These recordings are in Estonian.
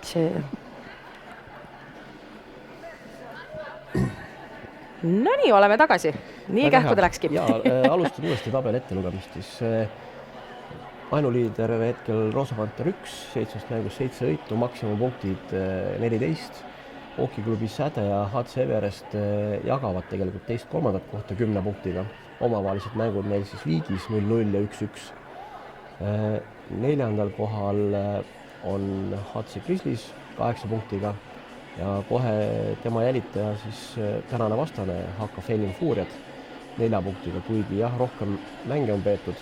see... No nii, oleme tagasi. Nii kähku ta läkski. Ja alustan uuesti tabel ettelugemist. Siis ainuliider hetkel Rosa Panther 1, 7 mängus 7 võitu, maksimumpunktid 14. Hockey-klubi Säde ja HC Everest jagavad tegelikult teist kolmandat kohta 10 punktiga. Omavahelised mängud neil siis Viigis 0-0 ja 1-1. Neljandal kohal on HC Grizzlies 8 punktiga ja kohe tema jälitaja siis tänane vastane HK Fellin Fuuriad 4 punktiga, kuigi jah, rohkem mänge on peetud.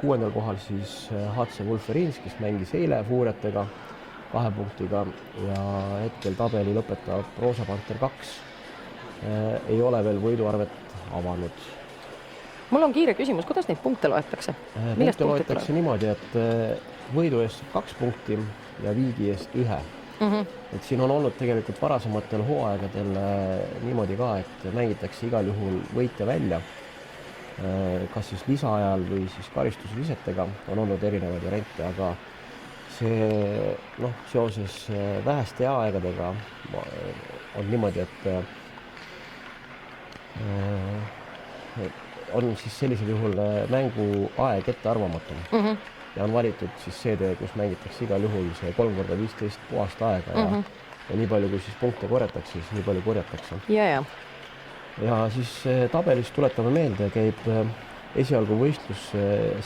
Kuuendal kohal siis HC Wolverines, kes mängis eile Fuuriatega 2 punktiga ja hetkel tabeli lõpetab Rosa Panther 2. Ei ole veel võiduarvet avanud. Mul on kiire küsimus, kuidas neid punkte loetakse? Punkte loetakse niimoodi, et võidu eest 2 punkti ja Viigi eest 1. Et siin on olnud tegelikult varasematel hooaegadel niimoodi ka, et mängitakse igal juhul võitja välja. Kas siis lisaajal või siis karistusvisetega on olnud erinevaid variante, aga see seoses väheste aegadega on niimoodi, et on siis sellisel juhul mänguaeg ettearvamatu ja on valitud siis see tee, kus mängitakse igal juhul see 3x15 puhast aega ja nii palju, kui siis punkte korjatakse, siis nii palju korjatakse. Ja siis tabelis tuletame meelde, käib esialgu võistlus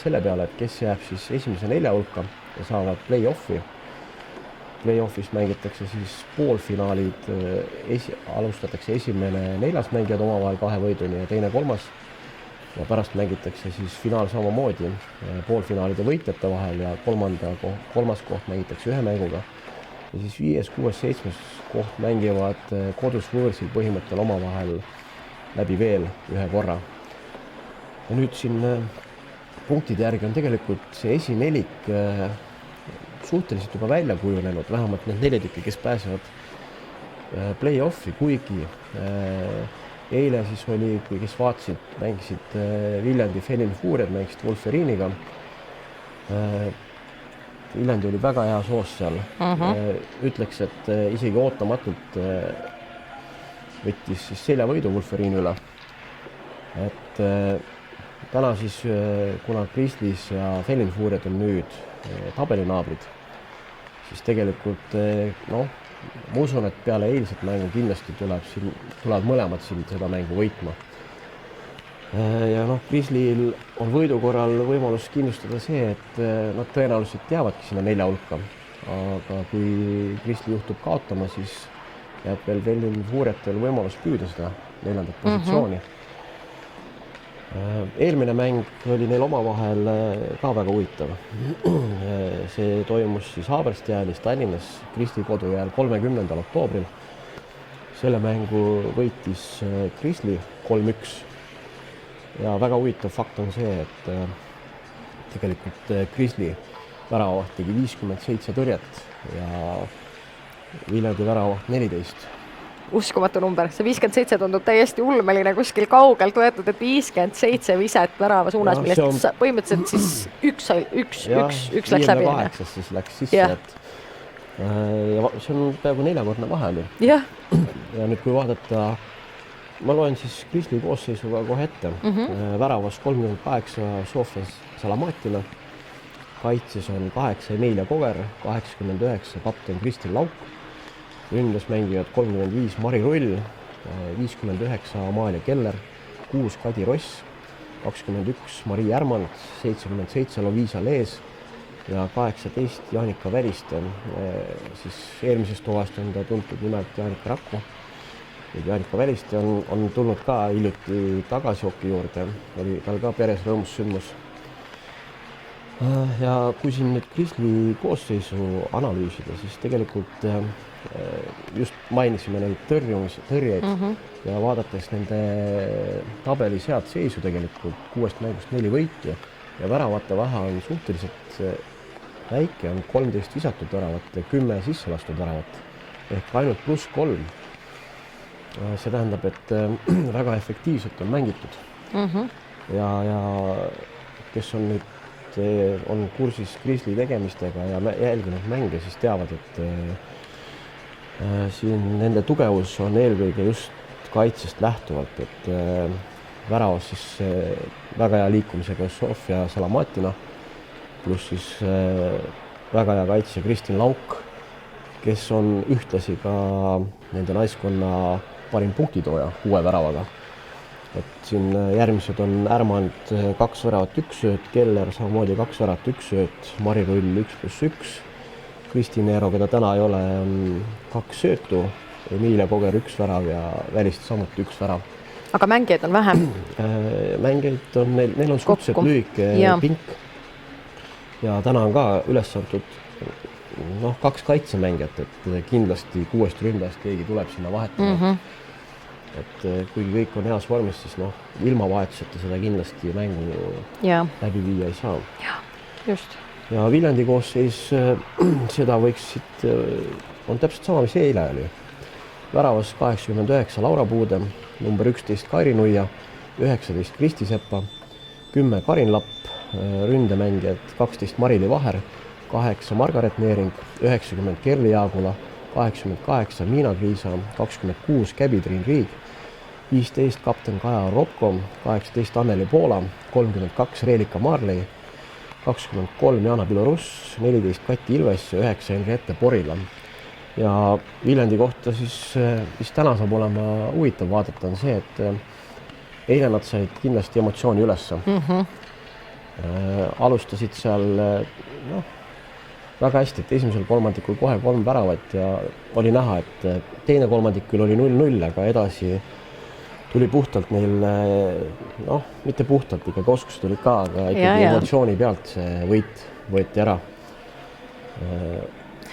selle peale, et kes jääb siis esimese 4 hulka ja saavad play-offi. Play-offis mängitakse siis poolfinaalid, alustatakse esimene 4 mängijad omavahel 2 võiduni ja teine 3. Ja pärast mängitakse siis finaal samamoodi poolfinaalide võitjate vahel ja kolmas koht mängitakse 1 mänguga. Ja siis 5., 6., 7. koht mängivad kodus võõrsil põhimõttel omavahel läbi veel 1 korra. Ja nüüd siin punktide järgi on tegelikult see esinelik suhteliselt juba välja kujunenud, vähemalt need 4 tükki, kes pääsevad play-offi, kuigi eile siis oli, kes vaatasid, mängisid Viljandi Fellin Fuuriad, mängisid Wolveriniga. Viljandi oli väga hea soos seal. Ütleks, et isegi ootamatult võttis siis seljavõidu Wolverini üle. Et täna siis, kuna Grizzlies ja Fellin Fuuriad on nüüd tabelinaabrid, siis tegelikult ma usun, et peale eilset mängu kindlasti tulevad mõlemad siin seda mängu võitma. Ja Grizzlyl on võidu korral võimalus kindlustada see, et nad tõenäoliselt jäävadki sinna 4 hulka. Aga kui Grizzly juhtub kaotama, siis jääb veel Fellin Fuuriatel võimalus püüda seda 4. positsiooni. Eelmine mäng oli neil omavahel ka väga huvitav. See toimus siis Haaberstjäälis Tallinnas Grizzly kodujääl 30. oktoobril. Selle mängu võitis Grizzly 3-1. Ja väga huvitav fakt on see, et tegelikult Grizzly väravaht tegi 57 tõrjet ja Viljandi väravaht 14. Uskumatu number. See 57 tundub täiesti ulmeline kuskil kaugelt võetud, et 57 viset värava suunas, millest põhimõtteliselt siis üks läks läbi. 8 siis läks sisse, ja see on peaaegu 4-kordne vahe oli. Ja nüüd kui vaadata, ma loen siis Grizzly koosseisuga kohe ette. Väravas 38 Sofia Salamatile, kaitses on 8 Emilia Kover, 89 kapten Kristel Lauk, ründes mängivad 35 Mari Rull, 59 Amalia Keller, 6 Kadi Ross, 21 Mari Järmand, 77 Loviisa Lees ja 18 Jaanika Väliste. Siis eelmisest hooajast on ta tuntud nimelt Jaanika Rakko. Jaanika Väliste on tulnud ka hiljuti tagasi hoki juurde, oli tal ka peres rõõmus sündmus. Ja kui siin nüüd Grizzly koosseisu analüüsida, siis tegelikult just mainisime neid tõrjeid ja vaadates nende tabeli sead seisu tegelikult 6 mängust 4 võitu ja väravate vahe on suhteliselt väike, on 13 visatud väravat ja 10 sisse lastud väravat ehk ainult +3. See tähendab, et väga efektiivselt on mängitud. Ja kes on nüüd kes on kursis Grizzly tegemistega ja jälginud mänge, siis teavad, et siin nende tugevus on eelkõige just kaitsest lähtuvalt, et väravas siis väga hea liikumisega Sofia Salamatina, pluss siis väga hea kaitsja Kristin Lauk, kes on ühtlasi ka nende naiskonna parim punktitooja 6 väravaga. Et siin järgmised on Ärmand 2 väravat 1 sööt, Keller samamoodi 2 väravat 1 sööt, Mari Rull 1+1, Kristin Eero, keda täna ei ole, on 2 söötu, Emilia Koger 1 värav ja Välist samuti 1 värav. Aga mängijaid on vähem? Mängijaid on, neil on suhteliselt lühike pink ja täna on ka üles antud 2 kaitsemängijat, et kindlasti 6 ründajast keegi tuleb sinna vahetama. Et kuigi kõik on heas vormis, siis ilma vahetuseta seda kindlasti mängu läbi viia ei saa. Ja, just. Ja Viljandi koosseis, seda võiksid, on täpselt sama, mis eile oli. Väravas 89 Laura Puude, number 11 Kairi Nuia, 19 Kristi Seppa, 10 Karin Lapp, ründemängijad 12 Marili Vaher, 8 Margaret Neering, 90 Kerli Jaagula, 88 Miina Kriisa, 26 Käbi-Triin Riig, 15 kapten Kaja Ropko, 18 Anneli Poola, 32 Reelika Marley, 23 Jana Piloruss, 14 Kati Ilves ja 9 Henriette Porila. Ja Viljandi kohta siis, mis täna saab olema huvitav vaadata, on see, et eile nad said kindlasti emotsiooni ülesse. Alustasid seal väga hästi, et esimesel kolmandikul kohe 3 väravat ja oli näha, et teine kolmandikul oli 0-0, aga edasi tuli puhtalt neil, mitte puhtalt, ikkagi oskused olid ka, aga ikkagi emotsiooni pealt see võit võeti ära.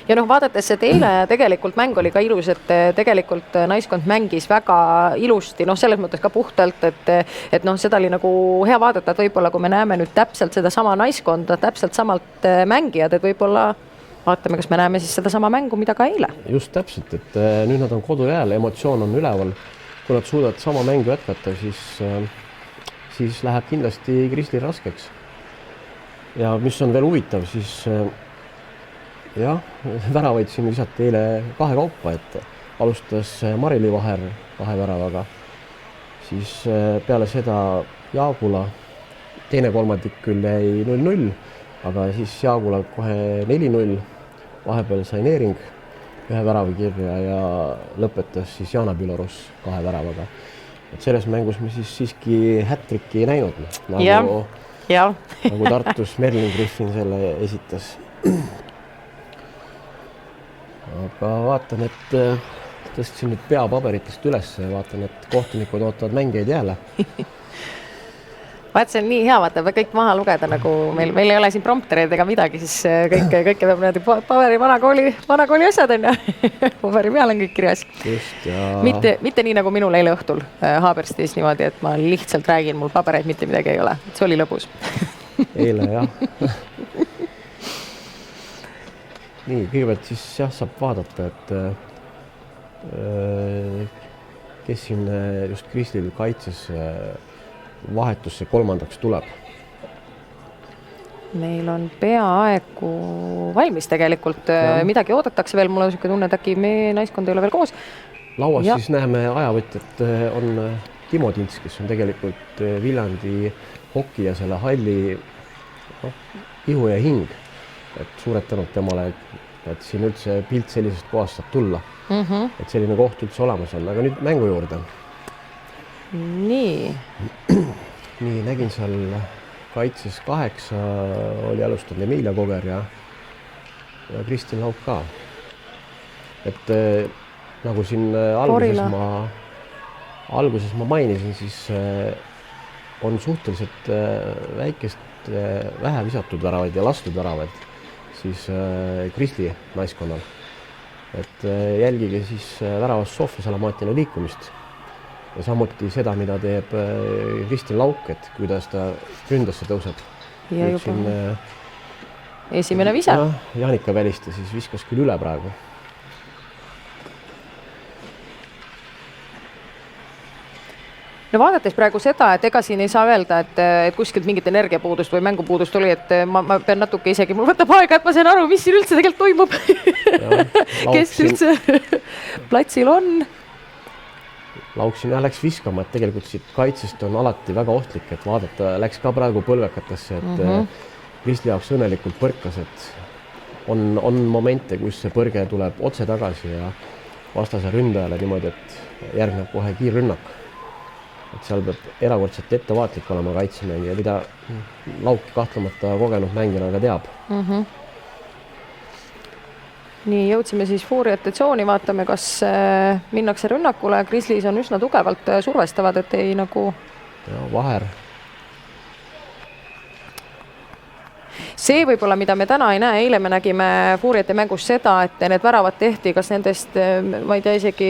Ja vaadates, et eile tegelikult mäng oli ka ilus, et tegelikult naiskond mängis väga ilusti, selles mõttes ka puhtalt, et seda oli nagu hea vaadata, et võib-olla kui me näeme nüüd täpselt seda sama naiskonda, täpselt samalt mängijad, et võib-olla vaatame, kas me näeme siis seda sama mängu, mida ka eile. Just täpselt, et nüüd nad on kodujääl, emotsioon on üleval. Kui nad suudavad sama mängu jätkata, siis läheb kindlasti Grizzly raskeks. Ja mis on veel huvitav, siis väravaid siin lisati eile 2 kaupa, et alustas Marili Vaher 2 väravaga, siis peale seda Jaagula, teine kolmandik küll jäi 0-0, aga siis Jaagula kohe 4-0, vahepeal sai Neering 1 värava kirja ja lõpetas siis Jana Piloruss 2 väravaga. Et selles mängus me siis siiski hat-tricki ei näinud, nagu Tartus Merlin Griffin selle esitas. Aga vaatan, et tõstsin nüüd peapaberitest üles ja vaatan, et kohtunikud ootavad mängijaid jälle. Vaat see on nii hea, vaata, kõik maha lugeda, nagu meil ei ole siin promptereid ega midagi, siis kõike peab paberi vanakooli asjad on ja paberi peal on kõik kirjas. Just, ja... mitte nii nagu minul eile õhtul Haaberstis niimoodi, et ma lihtsalt räägin, mul pabereid mitte midagi ei ole. See oli lõbus. Eile, jah. Nii, kõigepealt siis saab vaadata, et kes siin just Grizzlyl kaitses vahetusse 3. tuleb. Meil on peaaegu valmis tegelikult. Midagi oodatakse veel, mul on selline tunne, et äkki meie naiskond ei ole veel koos. Lauas siis näeme ajavõtjat on Timo Tints, kes on tegelikult Viljandi hoki ja selle halli ihu ja hing. Et suured tänud temale, et siin üldse pilt sellisest kohast saab tulla. Et selline koht üldse olemas on, aga nüüd mängu juurde. Nii, nägin seal kaitses 8 oli alustanud Emilia Koger ja Kristin Lauk ka. Et nagu siin alguses ma mainisin, siis on suhteliselt väikest vähe visatud väravaid ja lastud väravaid siis Grizzly naiskonnal. Et jälgige siis väravas Sofia Salamatina liikumist. Ja samuti seda, mida teeb Kristin Lauk, et kuidas ta ründasse tõuseb. Ja juba esimene visa. Jaanika Väliste siis viskas küll üle praegu. no vaadates praegu seda, et ega siin ei saa öelda, et kuskilt mingit energiapuudust või mängupuudust oli, et ma pean natuke isegi, mul võtab aega, et ma saan aru, mis siin üldse tegelikult toimub. Kes üldse platsil on? Lauksin läks viskama, et tegelikult siit kaitsest on alati väga ohtlik, et vaadata, läks ka praegu põlvekatesse, et Krisli jaoks õnnelikult põrkas, et on momente, kus see põrge tuleb otse tagasi ja vastase ründajale niimoodi, et järgneb kohe kiirrünnak. Et seal peab erakordselt ettevaatlik olema kaitsemängija, mida Lauki kahtlemata kogenud mängijana ka teab. Nii, jõudsime siis Fuuriate tsooni, vaatame, kas minnakse rünnakule. Grizzlies on üsna tugevalt survestavad, et ei nagu... Ja, vaher. See võib-olla, mida me täna ei näe, eile me nägime Fuuriate mängus seda, et need väravad tehti, kas nendest, ma ei tea isegi,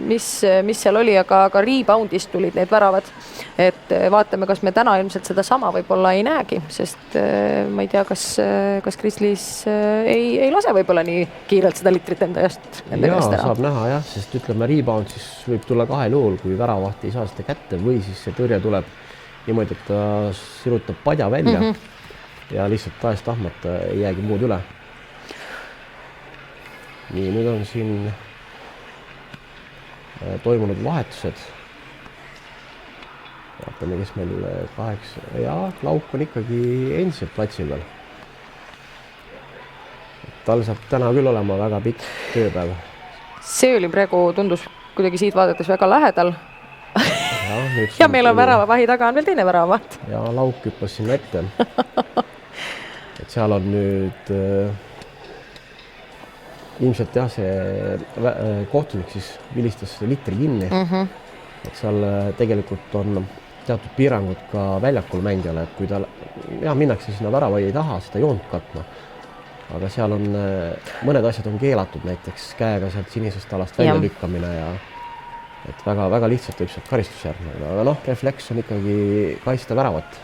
mis seal oli, aga reboundist tulid need väravad. Et vaatame, kas me täna ilmselt seda sama võib-olla ei näegi, sest ma ei tea, kas Grizzlies ei lase võib-olla nii kiirelt seda litrit enda käest ära. Saab näha jah, sest ütleme rebound siis võib tulla kahel juhul, kui väravahti ei saa seda kätte või siis see tõrje tuleb niimoodi, et ta sirutab padja välja ja lihtsalt tahes-tahmata ei jäägi muud üle. Nii, nüüd on siin toimunud vahetused. Vaatame, kes meil 8... Ja, Lauk on ikkagi endiselt platsil veel. Tal saab täna küll olema väga pikk tööpäev. See oli praegu, tundus kuidagi siit vaadates väga lähedal. Ja meil on väravavahi taga on veel teine väravavaht. Ja Lauk hüppas sinna ette. Et seal on nüüd ilmselt jah, see kohtunik siis vilistas litri kinni. Et seal tegelikult on teatud piirangud ka väljakul mängijale, et kui ta minnakse sinna väravai taha seda joont katma, aga seal on mõned asjad on keelatud, näiteks käega sealt sinisest alast välja lükkamine ja et väga lihtsalt võib sealt karistusjärgne, aga refleks on ikkagi kaitsta väravat.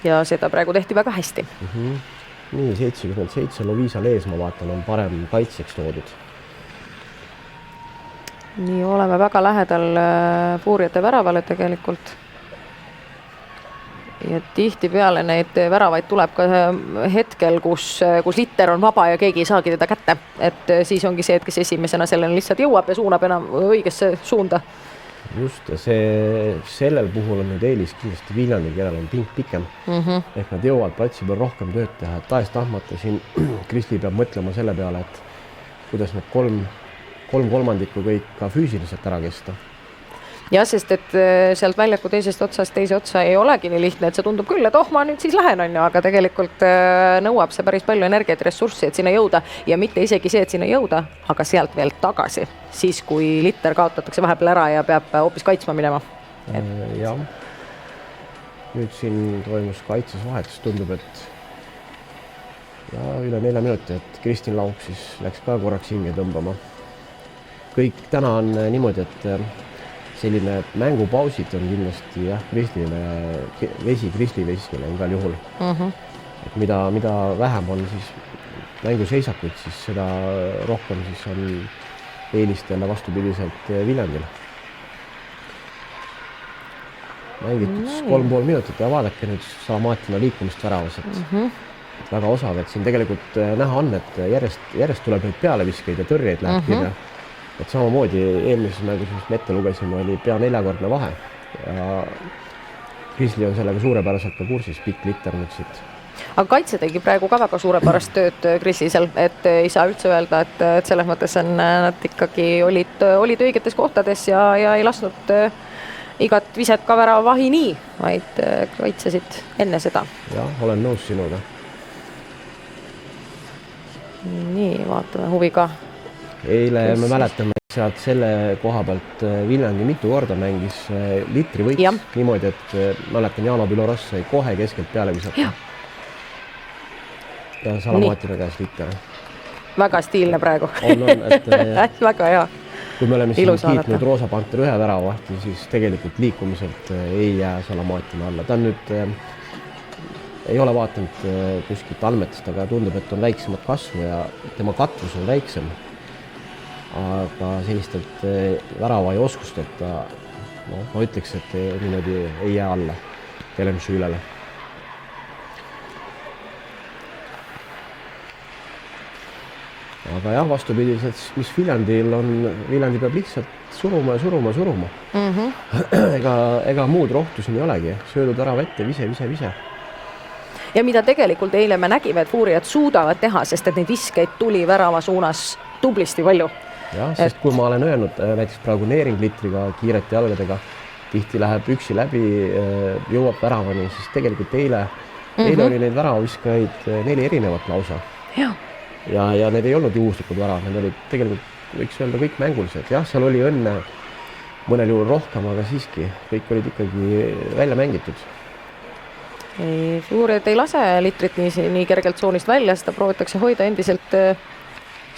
Ja seda praegu tehti väga hästi. Nii, 77 Loviisa Lees, ma vaatan, on parem kaitseks toodud. Nii, oleme väga lähedal Fuuriate väravale tegelikult. Ja tihti peale neid väravaid tuleb ka hetkel, kus litter on vaba ja keegi ei saagi teda kätte. Et siis ongi see, et kes esimesena selleni lihtsalt jõuab ja suunab enam õigesse suunda. Just, ja sellel puhul on nüüd eelis kindlasti Viljandi, kellel on pink pikem. Ehk nad jõuavad platsi peal rohkem tööd teha. Tahes-tahmata siin Krisli peab mõtlema selle peale, et kuidas need kolmandikku kõik ka füüsiliselt ära kesta. Ja, sest et sealt väljaku teisest otsast teise otsa ei olegi nii lihtne, et see tundub küll, et ma nüüd siis lähen on ju, aga tegelikult nõuab see päris palju energiat ja ressurssi, et sinna jõuda ja mitte isegi see, et sinna jõuda, aga sealt veel tagasi, siis kui litter kaotatakse vahepeal ära ja peab hoopis kaitsma minema. Jah, nüüd siin toimus kaitses vahetus, tundub, et üle 4 minuti, et Kristin Lauk siis läks ka korraks hinge tõmbama. Kõik täna on niimoodi, et selline mängupausid on kindlasti vesi Krisli veskile igal juhul. Et mida vähem on siis mänguseisakuid, siis seda rohkem siis on eelist jälle vastupidiselt Viljandil. Mängitud 3,5 minutit ja vaadake nüüd Salamatina liikumist väravas, et väga osav, et siin tegelikult näha on, et järjest tuleb neid pealeviskeid ja tõrjeid läheb kirja. Et samamoodi eelmises mängus, mis me ette lugesime, oli pea 4-kordne vahe ja Krisli on sellega suurepäraselt ka kursis, pikk litter nüüd siit. Aga kaitse tegi praegu ka väga suurepärast tööd Grislisel, et ei saa üldse öelda, et selles mõttes on nad ikkagi olid õigetes kohtades ja ei lasknud igat viset ka väravavahi nii, vaid kaitsesid enne seda. Jah, olen nõus sinuga. Nii, vaatame huviga. Eile me mäletame sealt selle koha pealt Viljandi mitu korda mängis litri võits niimoodi, et mäletan Jaano Piloras sai kohe keskelt peale visata. Ja Salamatina käes litter. Väga stiilne praegu. Väga hea. Kui me oleme siin kiitnud Roosa Panter ühe väravahti, siis tegelikult liikumiselt ei jää Salamatina alla. Ta on nüüd ei ole vaatanud kuskilt andmetest, aga tundub, et on väiksemat kasvu ja tema katvus on väiksem. Aga sellistelt väravai oskustelt ta no ma ütleks, et niimoodi ei jää alla Kelemsüülele. Aga jah, vastupidiselt, mis Viljandil on, Viljandi peab lihtsalt suruma ja suruma ja suruma. Ega muud rohtu siin ei olegi, söödud ära vette, vise. Ja mida tegelikult eile me nägime, et Fuuriad suudavad teha, sest et neid viskeid tuli värava suunas tublisti palju. Jah, sest kui ma olen öelnud, näiteks praegu neeringlitriga kiirete jalgadega, tihti läheb üksi läbi, jõuab väravani, siis tegelikult eile oli neid väravaviskajaid 4 erinevat lausa. Ja need ei olnud juhuslikud väravad, need olid tegelikult, võiks öelda, kõik mängulised. Jah, seal oli õnne mõnel juhul rohkem, aga siiski kõik olid ikkagi välja mängitud. Fuuriad ei lase litrit nii kergelt tsoonist välja, seda proovitakse hoida endiselt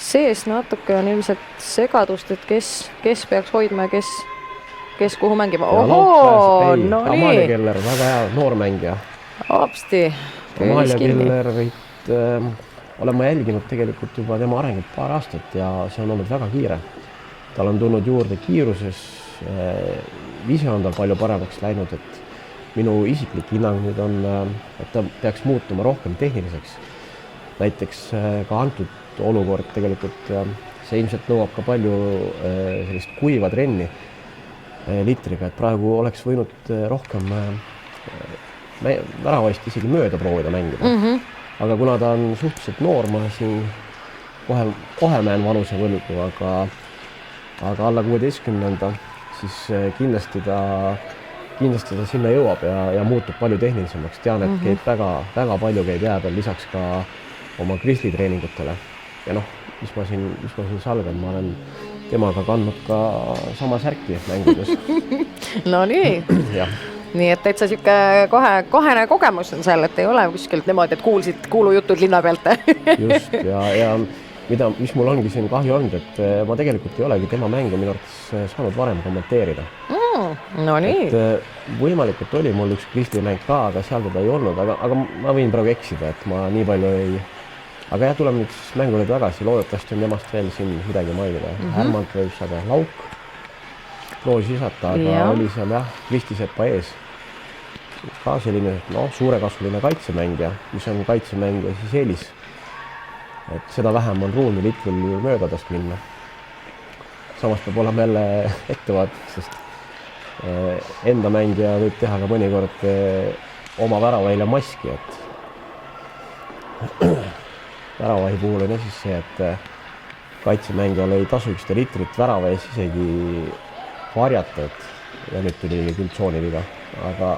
sees. Natuke on ilmselt segadust, et kes peaks hoidma ja kes kuhu mängima. Ohoo, no nii. Amalia Keller, väga hea noormängija. Hopsti. Amalia Kellerit olen ma jälginud tegelikult juba tema arengut paar aastat ja see on olnud väga kiire. Tal on tulnud juurde kiiruses, vise on tal palju paremaks läinud, et minu isiklik hinnang nüüd on, et ta peaks muutuma rohkem tehniliseks. Näiteks ka antud olukord tegelikult, see ilmselt nõuab ka palju sellist kuiva trenni litriga, et praegu oleks võinud rohkem väravaist isegi mööda proovida mängida. Aga kuna ta on suhteliselt noor, ma siin kohe mäen vanuse võlgu, aga alla 16, siis kindlasti ta sinna jõuab ja muutub palju tehnilisemaks. Tean, et käib väga palju käib jää peal, lisaks ka oma Grizzly treeningutele. Ja noh, mis ma siin salgan, ma olen temaga kandnud ka sama särki mängudes. No nii. Jah. Nii et täitsa siuke kohene kogemus on seal, et ei ole kuskilt niimoodi, et kuulsid kuulujutud linna pealt. Just, ja mis mul ongi siin kahju olnud, et ma tegelikult ei olegi tema mängu minu arvates saanud varem kommenteerida. No nii. Et võimalikult oli mul üks Grizzly mäng ka, aga seal teda ei olnud, aga ma võin praegu eksida, et ma nii palju ei... Aga jah, tuleme nüüd siis mängule tagasi, loodetavasti on temast veel siin midagi mainida. Hermant võib saada lauk. Proovis visata, aga oli seal jah, Kristisepa ees. Ka selline suurekasvuline kaitsemängija, mis on kaitsemängija siis eelis. Et seda vähem on ruumi litril mööda tast minna. Samas peab olema jälle ettevaatik, sest enda mängija võib teha ka mõnikord oma väravaile maski, et väravahi puhul on siis see, et kaitsemängijal ei tasu ükste litrit värava ees isegi varjata, ja nüüd tuli küll tsooniviga, aga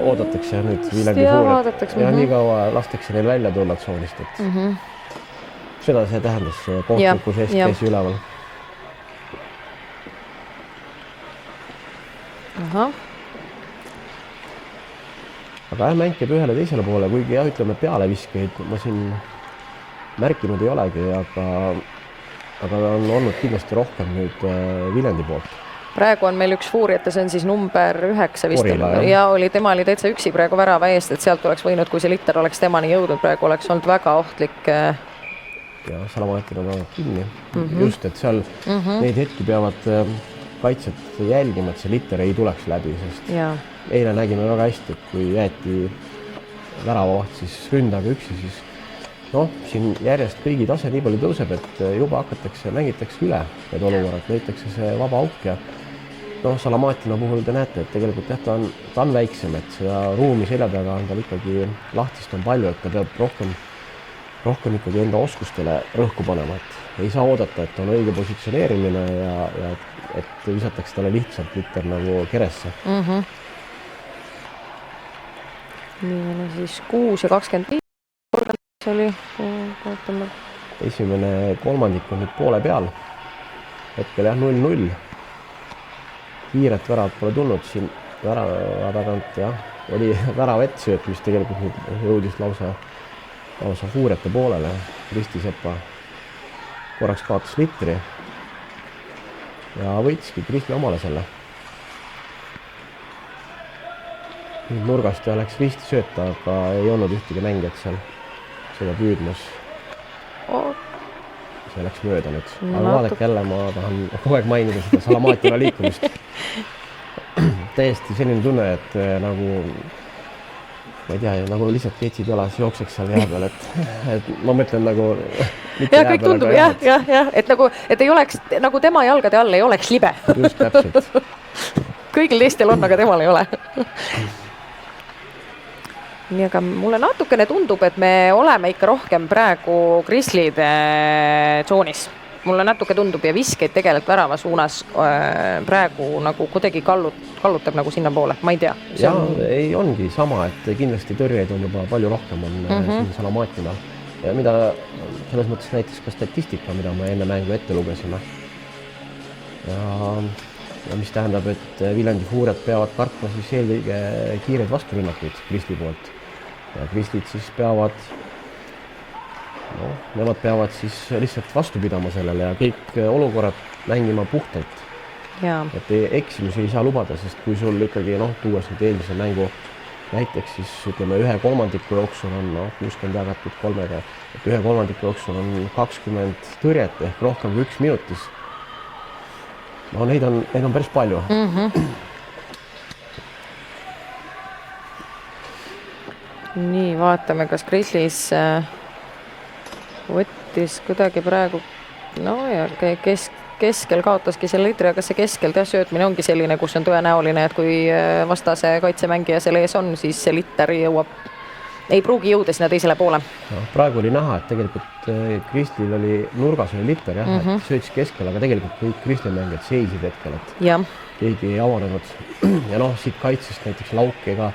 oodatakse nüüd Viljandi Fuuriat ja nii kaua lastakse neil välja tulla tsoonist, et seda see tähendas kohtulikus STS üleval. Aga mäng käib ühele teisele poole, kuigi jah, ütleme pealeviskeid ma siin märkinud ei olegi, aga on olnud kindlasti rohkem nüüd Viljandi poolt. Praegu on meil üks Fuuriate, see on siis number 9 vist. Ja tema oli täitsa üksi praegu värava eest, et sealt oleks võinud, kui see liter oleks temani jõudnud, praegu oleks olnud väga ohtlik. Ja Salamaetil on kinni. Just, et seal neid hetki peavad kaitset jälgima, et see liter ei tuleks läbi, sest eile nägime väga hästi, et kui jäeti väravavaht siis ründaga üksi, siis siin järjest kõigi tase nii palju tõuseb, et juba mängitakse üle need olukorrad, leitakse see vaba auk ja Salamatina puhul te näete, et tegelikult ta on väiksem, et seda ruumi selja taga on tal ikkagi lahtist on palju, et ta peab rohkem ikkagi enda oskustele rõhku panema, et ei saa oodata, et on õige positsioneerimine ja et visatakse talle lihtsalt liter nagu keresse. Nii on siis 6 ja 25 oli, vaatame. Esimene kolmandik on nüüd poole peal. Hetkel jah, 0-0. Kiiret väravat pole tulnud siin värava tagant, jah. Oli värav ettsööt, mis tegelikult nüüd jõudis lausa Fuuriate poolele. Kristisepa korraks kaotas litri ja võitski Kristi omale selle. Nurgast ja läks risti sööta, aga ei olnud ühtegi mängijat seal seda püüdmas. see läks mööda nüüd. Aga vaadake jälle, ma tahan kogu aeg mainida seda Salamatina liikumist. Täiesti selline tunne, et nagu, ma ei tea, nagu lihtsalt ketsid jalas jookseks seal jää peal, et ma mõtlen nagu... Ja kõik tundub, jah, et nagu, et ei oleks, nagu tema jalgade all ei oleks libe. Just täpselt. Kõigil teistel on, aga temal ei ole. Nii, aga mulle natukene tundub, et me oleme ikka rohkem praegu Grizzlyde tsoonis. Mulle natuke tundub ja viskeid tegelikult värava suunas praegu nagu kuidagi kallutab nagu sinna poole, ma ei tea. Ja ei ongi sama, et kindlasti tõrjeid on juba palju rohkem on siin Salamatinal. Ja mida selles mõttes näiteks ka statistika, mida me enne mängu ette lugesime. Ja mis tähendab, et Viljandi Fuuriad peavad kartma siis eelkõige kiireid vasturünnakuid Grizzly poolt. Ja Grizzlyd siis peavad, nemad peavad siis lihtsalt vastu pidama sellele ja kõik olukorrad mängima puhtalt. Ja. Et eksimusi ei saa lubada, sest kui sul ikkagi, tuues nüüd eelmise mängu näiteks, siis ütleme 1/3 jooksul on 60 jagatud 3-ga, et 1/3 jooksul on 20 tõrjet ehk rohkem kui 1 minutis. Neid on päris palju. Nii, vaatame, kas Grizzlies võttis kuidagi praegu, ja keskel kaotaski selle litri, aga see keskel söötmine ongi selline, kus on tõenäoline, et kui vastase kaitsemängija selle ees on, siis see liter ei pruugi jõuda sinna teisele poole. Praegu oli näha, et tegelikult Grizzlyl oli nurgas oli liter, et söötis keskel, aga tegelikult kõik Grizzly mängijad seisid hetkel, et keegi ei avanenud. Ja siit kaitsest näiteks Lauk ega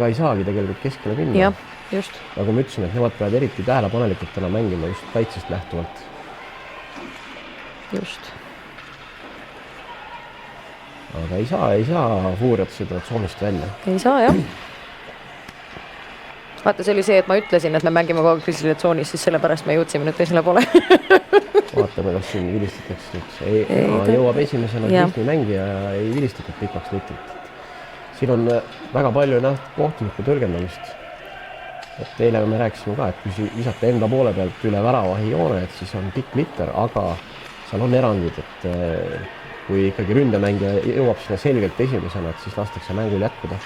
ei saagi tegelikult keskele minna. Ja, just. Nagu ma ütlesin, et nemad peavad eriti tähelepanelikult täna mängima just kaitsest lähtuvalt. Just. Aga ei saa Fuuriad seda tsoonist välja. Ei saa, jah. Vaata, see oli see, et ma ütlesin, et me mängime kogu Grizzly tsoonis, siis sellepärast me jõudsime nüüd teisele poole. Vaatame, kas siin vilistatakse nüüd. Jõuab esimesena Grizzly mängija ja ei vilistatud pikaks litrit. Siin on väga palju kohtuniku tõlgendamist. Et eile me rääkisime ka, et kui visata enda poole pealt üle väravahi joone, et siis on pikk liter, aga seal on erandid, et kui ikkagi ründemängija jõuab sinna selgelt esimesena, et siis lastakse mängul jätkuda.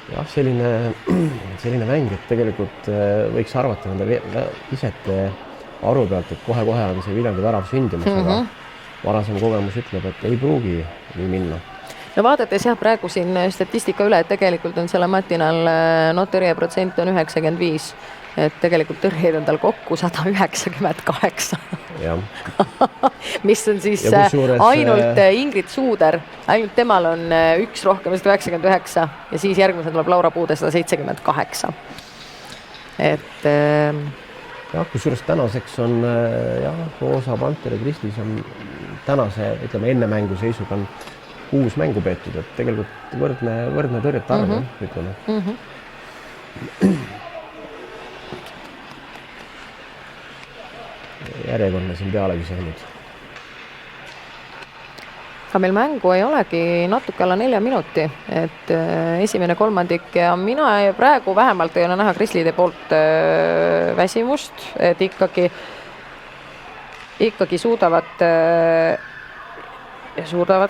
Jah, selline mäng, et tegelikult võiks arvata nende isete aru pealt, et kohe on see Viljandi värav sündimas, aga varasem kogemus ütleb, et ei pruugi nii minna. No vaadates praegu siin statistika üle, et tegelikult on Salamatinal tõrjeprotsent on 95, et tegelikult tõrjeid on tal kokku 198. Mis on siis ainult Ingrid Suuder, ainult temal on üks rohkem 199 ja siis järgmisena tuleb Laura Puude 178. Et... kusjuures tänaseks on Roosa Panther ja Grizzlies on tänase, ütleme, enne mängu seisuga on 6 mängu peetud, et tegelikult võrdne tõrjete arv, ütleme. Järjekordne siin pealegi söönud. Aga meil mängu ei olegi natuke alla 4 minuti, et esimene kolmandik ja mina praegu vähemalt ei ole näha Grizzlyde poolt väsimust, et ikkagi suudavad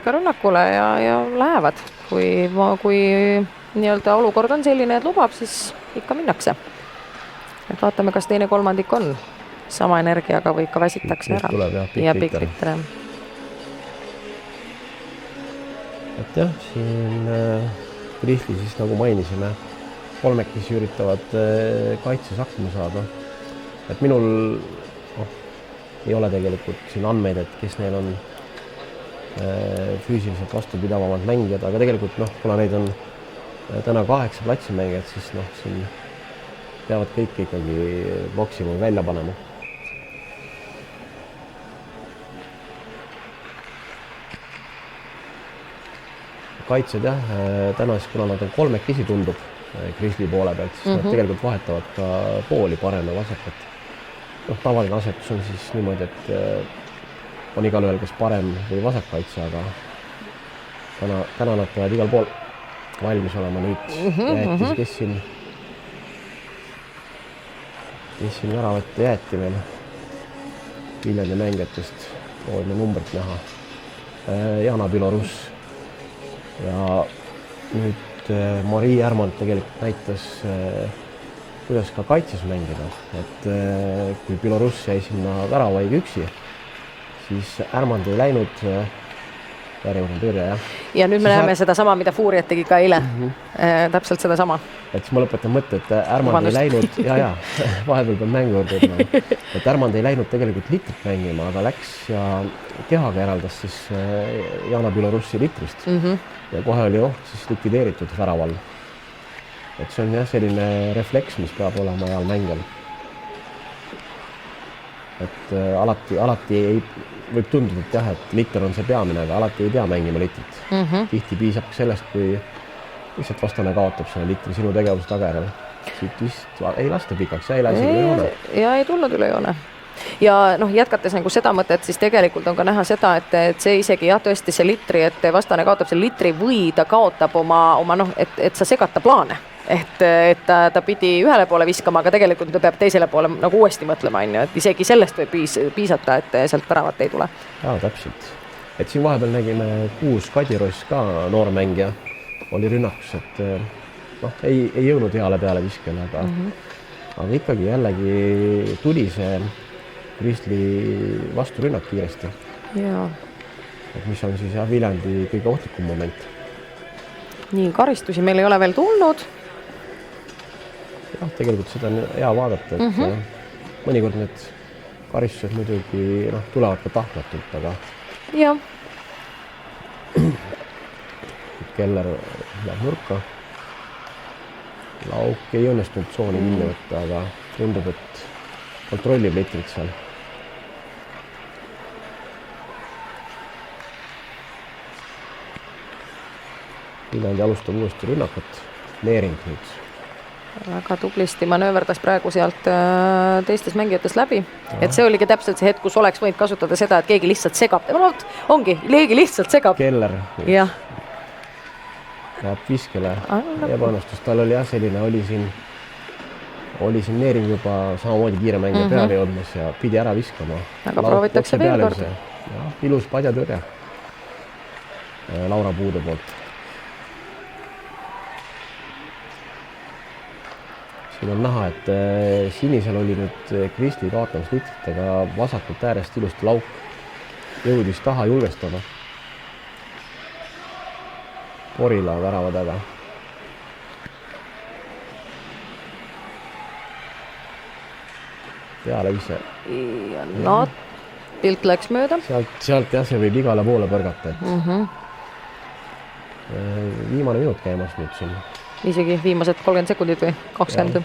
ka rünnakule ja lähevad. Kui nii-öelda olukord on selline, et lubab, siis ikka minnakse. Et vaatame, kas teine kolmandik on sama energiaga või ikka väsitakse ära. Ja pikk liter. Et jah, siin Grizzly siis nagu mainisime, kolmekesi üritavad kaitses hakkama saada. Et minul ei ole tegelikult siin andmeid, et kes neil on füüsiliselt vastupidavamad mängijad, aga tegelikult kuna neid on täna 8 platsimängijad, siis siin peavad kõik ikkagi maksimumi välja panema. Kaitsed täna siis, kuna nad on kolmekesi tundub Grizzly poole pealt, siis nad tegelikult vahetavad ka pooli parem ja vasakat. Tavaline asetus on siis niimoodi, et on igalühel kas parem või vasakkaitse, aga täna nad peavad igal pool valmis olema nüüd jäetis, kes siin väravate jäeti meil Viljandi mängijatest, proovime numbrit näha. Jana Biloruss ja nüüd Marii Ärmand tegelikult näitas, kuidas ka kaitses mängida, et kui Biloruss jäi sinna väravaiga üksi, siis Ärmand ei läinud järjekordne tõrje, jah. Ja nüüd me näeme seda sama, mida Fuuriat tegi ka eile. Täpselt seda sama. Et siis ma lõpetan mõtte, et Ärmand ei läinud, ja, vahepeal peab mängu juurde ütlema. Et Ärmand ei läinud tegelikult litrit mängima, aga läks ja kehaga eraldas siis Jana Bilorussi litrist. Ja kohe oli siis likvideeritud väraval. Et see on jah selline refleks, mis peab olema heal mängel. Et alati ei võib tunduda, et jah, et liter on see peamine, aga alati ei pea mängima litrit. Tihti piisab sellest, kui lihtsalt vastane kaotab selle litri sinu tegevuse tagajärjel. Siit vist ei lasta pikaks ja ei lasi üle joone. Ja ei tulnud üle joone. Ja jätkates nagu seda mõtet, siis tegelikult on ka näha seda, et see isegi jah, tõesti see litri, et vastane kaotab selle litri või ta kaotab oma et sa segata plaane. Et ta pidi ühele poole viskama, aga tegelikult ta peab teisele poole nagu uuesti mõtlema, et isegi sellest võib piisata, et sealt väravat ei tule. Jaa, täpselt. Et siin vahepeal nägime Kuus Kadiross ka noormängija oli rünnakus, et ei jõudnud heale peale viskele, aga ikkagi jällegi tuli see Kristli vasturünnak kiiresti. Jaa. Et mis on siis jah Viljandi kõige ohtlikum moment. Nii, karistusi meil ei ole veel tulnud. Jah, tegelikult seda on hea vaadata, et mõnikord need karistused muidugi tulevad ka tahtmatult, aga jah. Keller läheb nurka. Lauk ei õnnestunud tsooni kinni võtta, aga tundub, et kontrollib litrit seal. Viljandi alustab uuesti rünnakut. Neering nüüd. Väga tublisti manööverdas praegu sealt teistes mängijatest läbi. Et see oligi täpselt see hetk, kus oleks võinud kasutada seda, et keegi lihtsalt segab. Ongi, keegi lihtsalt segab. Keller. Jah. Läheb viskele. Ebaõnnestus. Tal oli jah selline, oli siin Neering juba samamoodi kiire mängija peale jõudmas ja pidi ära viskama. Aga proovitakse veel kord. Ilus padjatõrje. Laura Puude poolt. Siin on näha, et sinisel oli nüüd Kristli kaotamas litrit, aga vasakult äärest ilusti Lauk jõudis taha julgestada. Porila värava taga. Peale ise. Ja pilt läks mööda. Sealt jah, see võib igale poole põrgata. Viimane minut käimas nüüd siin. Isegi viimased 30 sekundit või 20.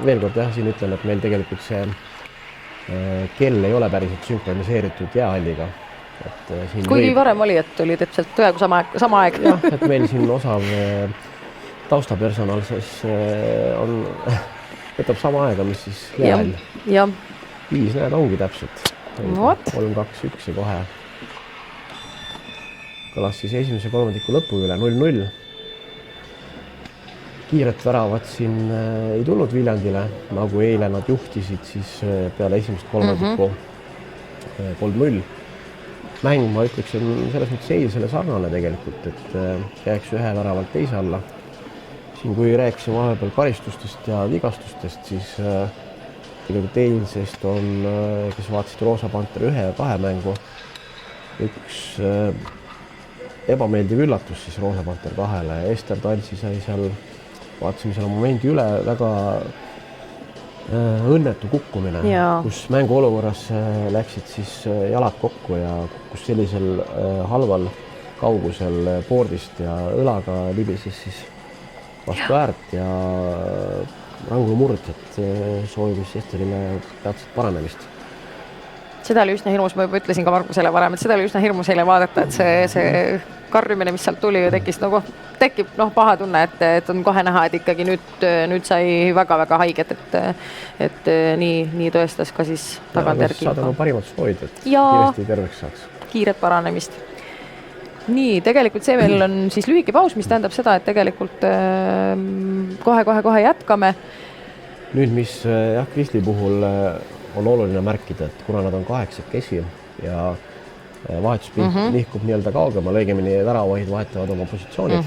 Veel kord jah, siin ütlen, et meil tegelikult see kell ei ole päriselt sünkroniseeritud jäähalliga. Kuigi varem oli, et oli täpselt peaaegu sama aeg. Jah, et meil siin osav taustapersonal siis võtab sama aega, mis siis jäähall. Ja. 5 näed ongi täpselt. 3, 2, 1 ja kohe. Kõlas siis esimese kolmandiku lõpu üle 0-0. Kiiret väravat siin ei tulnud Viljandile, nagu eile nad juhtisid siis peale esimest kolmandikku 3-0. Mäng, ma ütleks, on selles mõttes eilsele sarnane tegelikult, et jääks ühe väravalt teise alla. Siin kui rääkisime vahepeal karistustest ja vigastustest, siis tegelikult eilsest on, kes vaatasid Roosa Panter 1 ja 2 mängu, üks ebameeldiv üllatus siis Roosa Panter 2-le. Ester Talsi sai seal, vaatasime selle momendi üle, väga õnnetu kukkumine, kus mängu olukorras läksid siis jalad kokku ja kukkus sellisel halval kaugusel boardist ja õlaga libises siis vastu äärt ja rangu murd, et soovis Esterile peatselt paranemist. Seda oli üsna hirmus, ma juba ütlesin ka selle varem, et seda oli üsna hirmus eile vaadata, et see karjumine, mis sealt tuli, tekib paha tunne, et on kohe näha, et ikkagi nüüd sai väga-väga haiget, et nii tõestas ka siis tagantjärgi. Saada parimat soovid, et kiiresti terveks saaks. Kiiret paranemist. nii, tegelikult see meil on siis lühike paus, mis tähendab seda, et tegelikult kohe jätkame. Nüüd, mis jah, Krisli puhul on oluline märkida, et kuna nad on 8 ja vahetuspilt nihkub nii-öelda kaugemale, õigemini väravahid vahetavad oma positsioonid,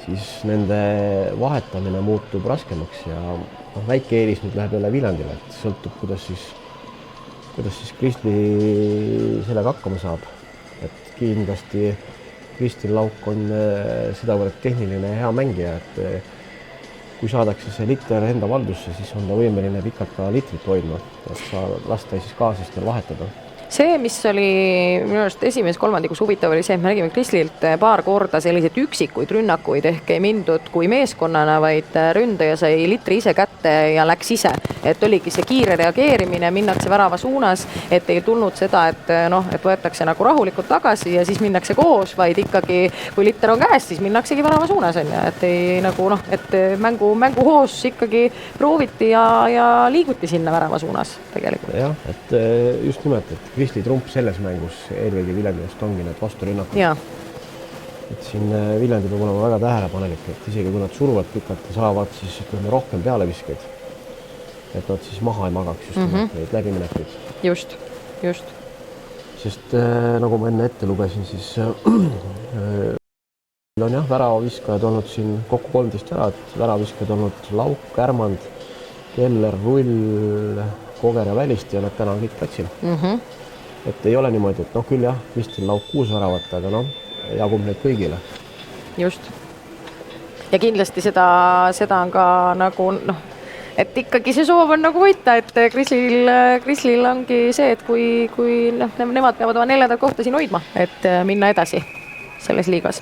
siis nende vahetamine muutub raskemaks ja väike eelis nüüd läheb jälle Viljandile, et sõltub, kuidas siis Krisli sellega hakkama saab. Et kindlasti Kristil Lauk on sedavõrd tehniline ja hea mängija, et kui saadakse see liter enda valdusse, siis on ta võimeline pikalt ka litrit hoidma, et lasta siis kaaslastel vahetada. See, mis oli minu arust esimeses kolmandikus huvitav, oli see, et me nägime Krislilt paar korda selliseid üksikuid rünnakuid, ehk ei mindud kui meeskonnana, vaid ründaja sai litri ise kätte ja läks ise. Et oligi see kiire reageerimine, minnakse värava suunas, et ei tulnud seda, et võetakse nagu rahulikult tagasi ja siis minnakse koos, vaid ikkagi, kui liter on käes, siis minnaksegi värava suunas, et ei nagu et mänguhoos ikkagi prooviti ja liiguti sinna värava suunas tegelikult. Jah, et just nimelt, et Krisli trump selles mängus eelkõige Viljandi just ongi need vasturünnakud. Et siin Viljandi peab olema väga tähelepanelik, et isegi kui nad suruvad pikalt ja saavad siis rohkem pealeviskeid, et nad siis maha ei magaks just neid läbiminekuid. Just. Sest nagu ma enne ette lugesin, siis on jah, väravaviskajad olnud siin kokku 13 väravaviskajad olnud Lauk, Kärmand, Keller, Rull, Koger ja Välist ja nad täna on kõik platsil. Et ei ole niimoodi, et küll jah, Kristil Lauk 6 väravat, aga jagub neid kõigile. Just. Ja kindlasti seda on ka nagu et ikkagi see soov on nagu võita, et Krislil ongi see, et kui nemad peavad oma 4. kohta siin hoidma, et minna edasi selles liigas.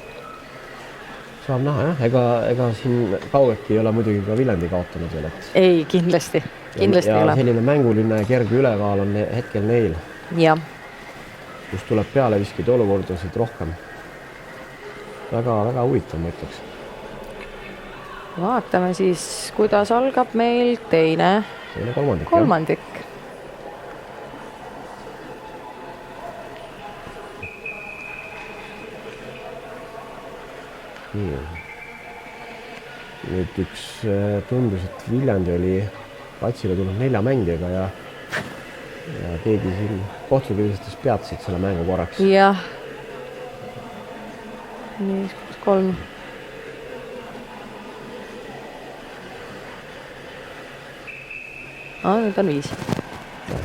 Saab näha jah, ega siin kaugeltki ei ole muidugi ka Viljandi kaotanud veel, et ei, kindlasti ei ole. Ja selline mänguline kerge ülekaal on hetkel neil. Ja. Kus tuleb peale viskid olukordasid rohkem. Väga huvitav, ma ütleks. Vaatame siis, kuidas algab meil teine kolmandik. Nüüd üks tundus, et Viljandi oli platsile tulnud 4 mängijaga ja keegi siin kohtukivistes peatsid selle mängu korraks. Jah. Nii, 3. Nüüd on 5.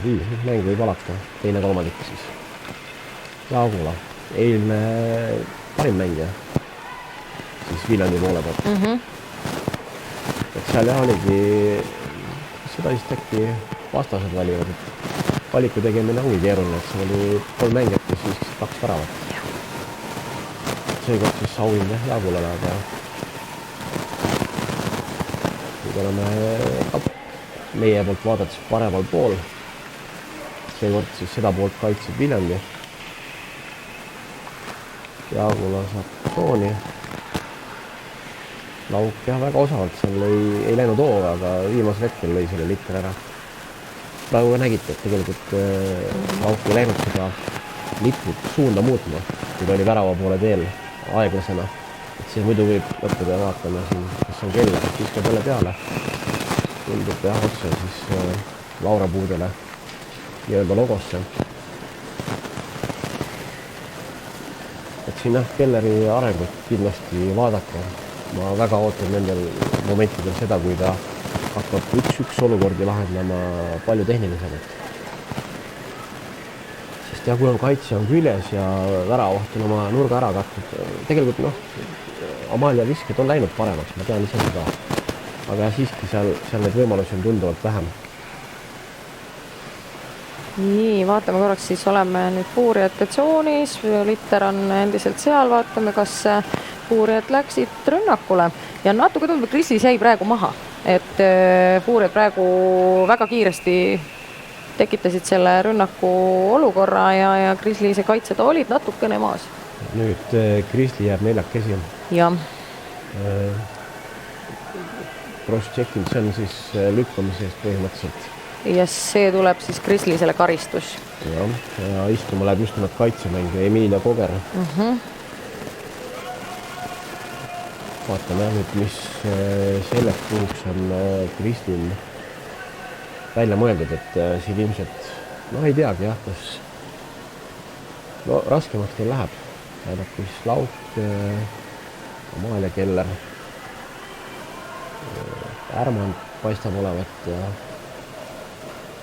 5, mäng võib alata. Teine kolmandik siis. Jaagula, eilne parim mängija. Siis Viljandi poole pealt. Et seal jah oligi, seda siis äkki vastased valivad, et valiku tegemine ongi keeruline, et seal oli 3 mängijat, kes viisksid 2 väravat. Seekord siis auhind jah Jaagulale, aga nüüd oleme meie poolt vaadates paremal pool. Seekord siis seda poolt kaitseb Viljandi. Jaagula saab tooni. Lauk jah, väga osavalt seal ei läinud hoova, aga viimasel hetkel lõi selle liter ära. Praegu nägite, et tegelikult Lauk ei läinud seda litrit suunda muutma, kui ta oli värava poole teel aeglasena. Et see muidu võib lõppeda ja vaatame siin, kas on kell, et viskab jälle peale. Tundub jah otse siis Laura puudele nii-öelda logosse. Et siin jah, Kelleri arengut kindlasti vaadake. Ma väga ootan nendel momentidel seda, kui ta hakkab 1-1 olukordi lahendama palju tehnilisemalt. Sest jah, kui on kaitse on küljes ja väravaht on oma nurga ära katnud, tegelikult Amalia visked on läinud paremaks, ma tean ise seda. Aga siiski seal neid võimalusi on tunduvalt vähem. Nii, vaatame korraks, siis oleme nüüd puurijate tsoonis, liter on endiselt seal, vaatame, kas puurijad läksid rünnakule ja natuke tundub, et Krislis jäi praegu maha, et puurijad praegu väga kiiresti tekitasid selle rünnaku olukorra ja Krisli see kaitsed olid natukene maas. Nüüd Krisli jääb 4. Jah. Cross-checking, see on siis lükkamise eest põhimõtteliselt. ja see tuleb siis Krislisele karistus. Ja istuma läheb just nimelt kaitsemängija Emilia Koger. Vaatame nüüd, mis selleks puhuks on Krislil välja mõeldud, et siin ilmselt, ei teagi jah, kas raskemaks neil läheb. Läheb siis Lauk, Amalia Keller, Ärmand paistab olevat ja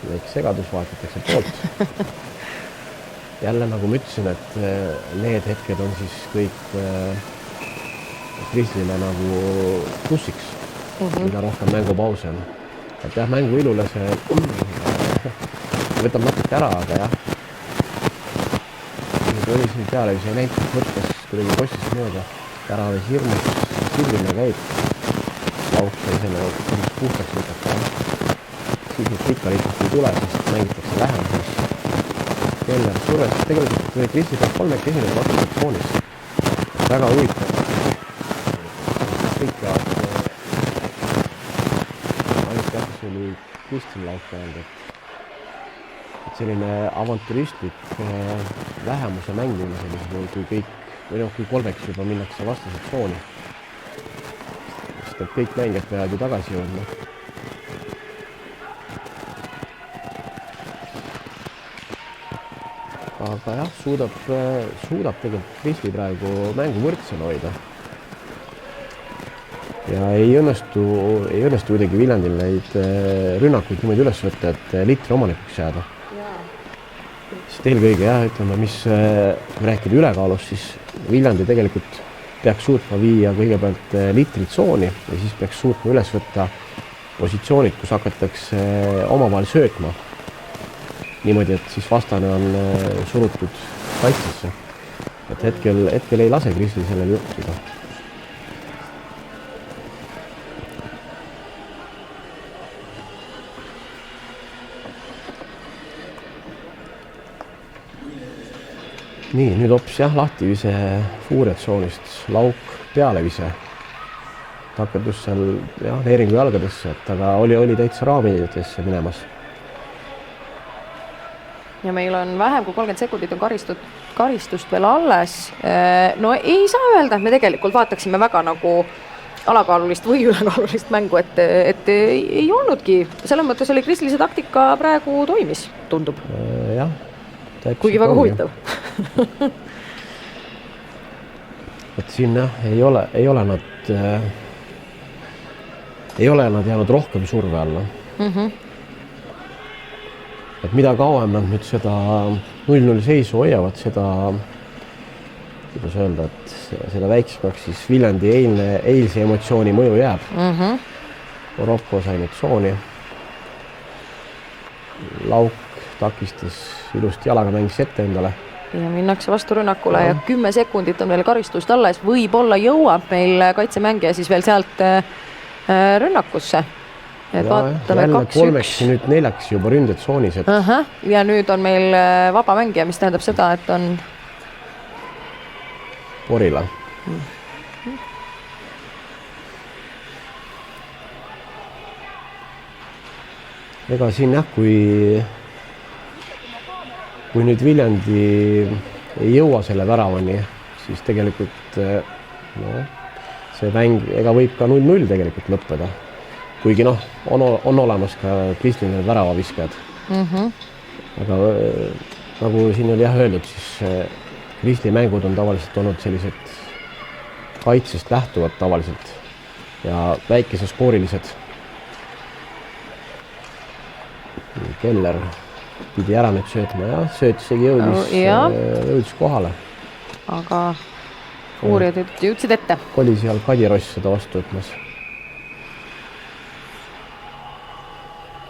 väike segadus vaatatakse poolt. Jälle nagu ma ütlesin, et need hetked on siis kõik Krislile nagu plussiks, mida rohkem mängupause on. Et jah, mängu ilule see võtab natuke ära, aga jah. Nüüd oli siin peale see näiteks mõttes kuidagi kostist mööda. Ära või hirmus sildine käib. Lauk sai selle puhtaks lükata. Siis nüüd pikka lihtsalt ei tule, sest mängitakse lähemas. Keller surves. Tegelikult Krisli peab 3 esineda vastusatsioonis. Väga huvitav. Kõik jaoks oli Kristil Lauk öelnud, et selline avantüristlik vähemuse mängimine sellisel, kui kõik, või kui 3 juba minnakse vastased tsooni. Sest et kõik mängijad peavad ju tagasi jõudma. Aga jah, suudab tegelikult Krisli praegu mängu võrdsel hoida. Ja ei õnnestu kuidagi Viljandil neid rünnakuid niimoodi üles võtta, et litri omanikuks jääda. Sest eelkõige jah, ütleme, mis kui rääkida ülekaalust, siis Viljandi tegelikult peaks suutma viia kõigepealt litri tsooni ja siis peaks suutma üles võtta positsioonid, kus hakatakse omavahel söötma. Niimoodi, et siis vastane on surutud kaitsesse. Et hetkel ei lase Krisli sellel juhtida. Nii, nüüd hoopis jah, lahtivise fuuriatsoonist Lauk pealevise. Takerdus seal jah, Neeringu jalgadesse, et aga oli täitsa raamidesse minemas. Ja meil on vähem kui 30 sekundit on karistust veel alles. No ei saa öelda, et me tegelikult vaataksime väga nagu alakaalulist või ülekaalulist mängu, et ei olnudki. Selles mõttes oli Krislise taktika praegu toimis, tundub. Jah. Kuigi väga huvitav. Et siin jah, ei ole nad jäänud rohkem surve alla. Et mida kauem nad nüüd seda 0-0 seisu hoiavad, seda, kuidas öelda, et seda väiksemaks siis Viljandi eilse emotsiooni mõju jääb. Oroko sai nüüd tsooni. Lauk takistas ilusti jalaga mängis ette endale. Ja minnakse vastu rünnakule ja 10 sekundit on veel karistust alles. Võib-olla jõuab meil kaitsemängija siis veel sealt rünnakusse. Et vaatame 2-1. Nüüd 4 juba ründetsoonis. Ja nüüd on meil vaba mängija, mis tähendab seda, et on Porila. Ega siin jah, kui nüüd Viljandi ei jõua selle väravani, siis tegelikult see mäng ega võib ka 0-0 tegelikult lõppeda. Kuigi on olemas ka Krisline väravaviskajad. Aga nagu siin oli jah öeldud, siis Krisli mängud on tavaliselt olnud sellised kaitsest lähtuvad tavaliselt ja väikeseskoorilised. Keller pidi ära nüüd söötma ja söötisegi jõudis kohale. Aga uurijad jõudsid ette. Oli seal Kadiross seda vastu võtmas.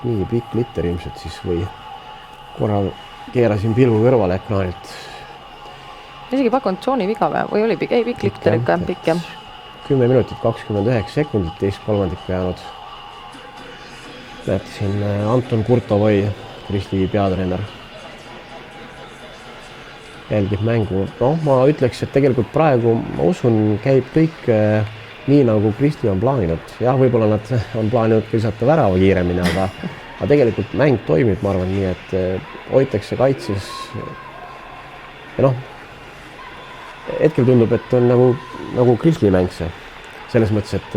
Nii pikk litter ilmselt siis või korra keerasin pilgu kõrvale ekraanilt. Isegi pakkunud tsooni viga või oli pikk litter ikka pikk. 10 minutit 29 sekundit teist kolmandikku jäänud. Näete siin Anton Kurtovoi, Kristi peatreener. Jälgib mängu. Ma ütleks, et tegelikult praegu, ma usun, käib kõik nii, nagu Kristi on plaaninud. Jah, võib-olla nad on plaaninud visata värava kiiremini, aga tegelikult mäng toimib, ma arvan nii, et hoitakse kaitses ja noh, hetkel tundub, et on nagu Grizzly mäng see. Selles mõttes, et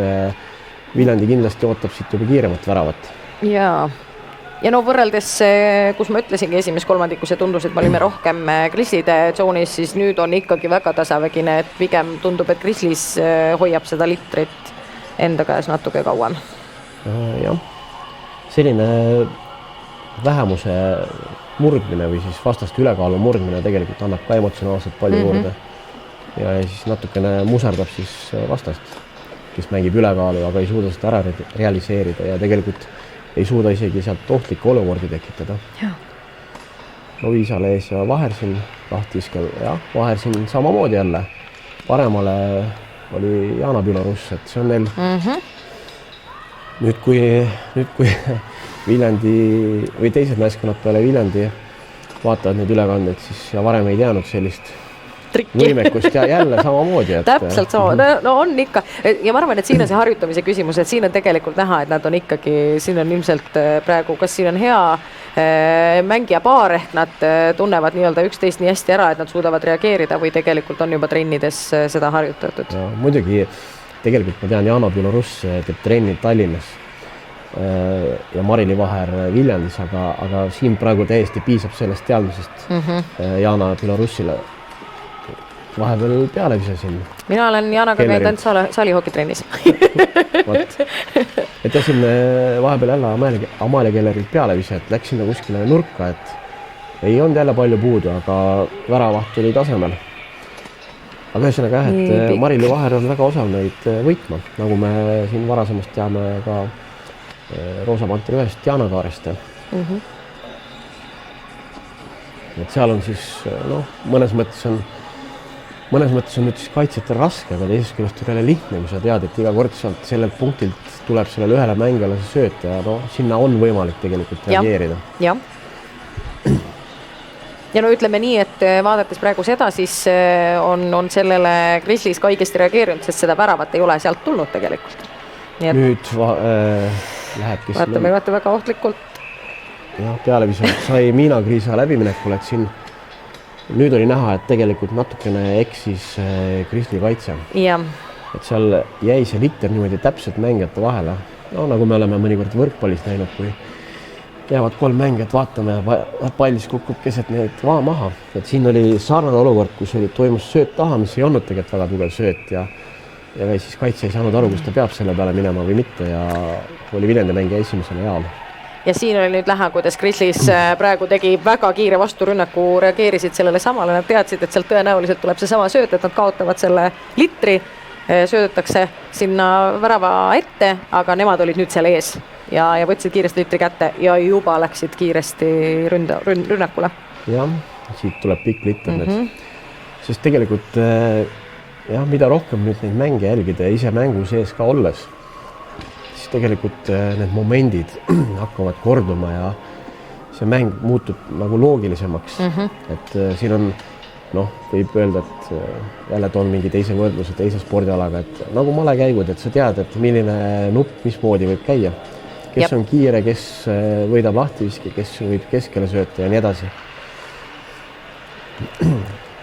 Viljandi kindlasti ootab siit juba kiiremat väravat. Ja no võrreldes, kus ma ütlesingi esimeses kolmandikus ja tundus, et me olime rohkem Grizzlyde tsoonis, siis nüüd on ikkagi väga tasavägine, et pigem tundub, et Grizzlies hoiab seda litrit enda käes natuke kauem. Jah, selline vähemuse murdmine või siis vastaste ülekaalu murdmine tegelikult annab ka emotsionaalselt palju juurde. Ja siis natukene muserdab siis vastast, kes mängib ülekaalu, aga ei suuda seda ära realiseerida ja tegelikult ei suuda isegi sealt ohtlikke olukordi tekitada. Lovisale ees ja Vaher siin lahtiskel, jah, Vaher siin samamoodi jälle. Paremale oli Jana Biloruss, et see on neil nüüd kui Viljandi või teised naiskonnad peale Viljandi vaatavad neid ülekandeid, siis ja varem ei teanud sellist võimekust ja jälle samamoodi. Täpselt sama, no on ikka ja ma arvan, et siin on see harjutamise küsimus, et siin on tegelikult näha, et nad on ikkagi, siin on ilmselt praegu, kas siin on hea mängija paar ehk nad tunnevad nii-öelda üksteist nii hästi ära, et nad suudavad reageerida või tegelikult on juba trennides seda harjutatud. Ja, muidugi tegelikult ma tean, Jana Biloruss teeb trenni Tallinnas ja Marili Vaher Viljandis, aga siin praegu täiesti piisab sellest teadmisest Jana Bilorussile vahepeal peale visasin. Mina olen Janaga käinud ainult salihokitrennis. Et siin vahepeal jälle Amalia Kellerilt peale visa, et läks sinna kuskile nurka, et ei olnud jälle palju puudu, aga väravaht oli tasemel. Aga ühesõnaga jah, et Marili Vaher on väga osav neid võitma, nagu me siin varasemast teame ka Roosa Panteri ühest Jana Kaarest. Et seal on siis, mõnes mõttes on nüüd siis kaitsjatel raske, aga teisest küljest on jälle lihtne, kui sa tead, et iga kord sealt sellelt punktilt tuleb sellele ühele mängijale see sööt ja sinna on võimalik tegelikult reageerida. Ja no ütleme nii, et vaadates praegu seda, siis on sellele Grizzlies ka õigesti reageerinud, sest seda väravat ei ole sealt tulnud tegelikult. Nüüd läheb kes vaatame väga ohtlikult. Jah, pealevisanud sai Miina Kriisa läbiminekul, et siin nüüd oli näha, et tegelikult natukene eksis Grizzly kaitse. Et seal jäi see litter niimoodi täpselt mängijate vahele. No nagu me oleme mõnikord võrkpallis näinud, kui jäävad 3 mängijat vaatame ja pallis kukub keset neid maha. Et siin oli sarnane olukord, kus toimus sööt taha, mis ei olnud tegelikult väga tugev sööt ja siis kaitse ei saanud aru, kus ta peab selle peale minema või mitte ja oli Viljandi mängija esimesele jaal. Ja siin oli nüüd näha, kuidas Grizzlies praegu tegi väga kiire vasturünnaku, reageerisid sellele samale, nad teadsid, et sealt tõenäoliselt tuleb see sama sööt, et nad kaotavad selle litri, söödetakse sinna värava ette, aga nemad olid nüüd seal ees ja võtsid kiiresti litri kätte ja juba läksid kiiresti rünnakule. Jah, siit tuleb pikk litter nüüd. Sest tegelikult, mida rohkem nüüd neid mänge jälgida ja ise mängu sees ka olles, tegelikult need momendid hakkavad korduma ja see mäng muutub nagu loogilisemaks. Et siin on, võib öelda, et jälle toon mingi teise võrdluse teise spordialaga, et nagu malekäigud, et sa tead, et milline nupp mismoodi võib käia. Kes on kiire, kes võidab lahtiviski, kes võib keskele sööta ja nii edasi.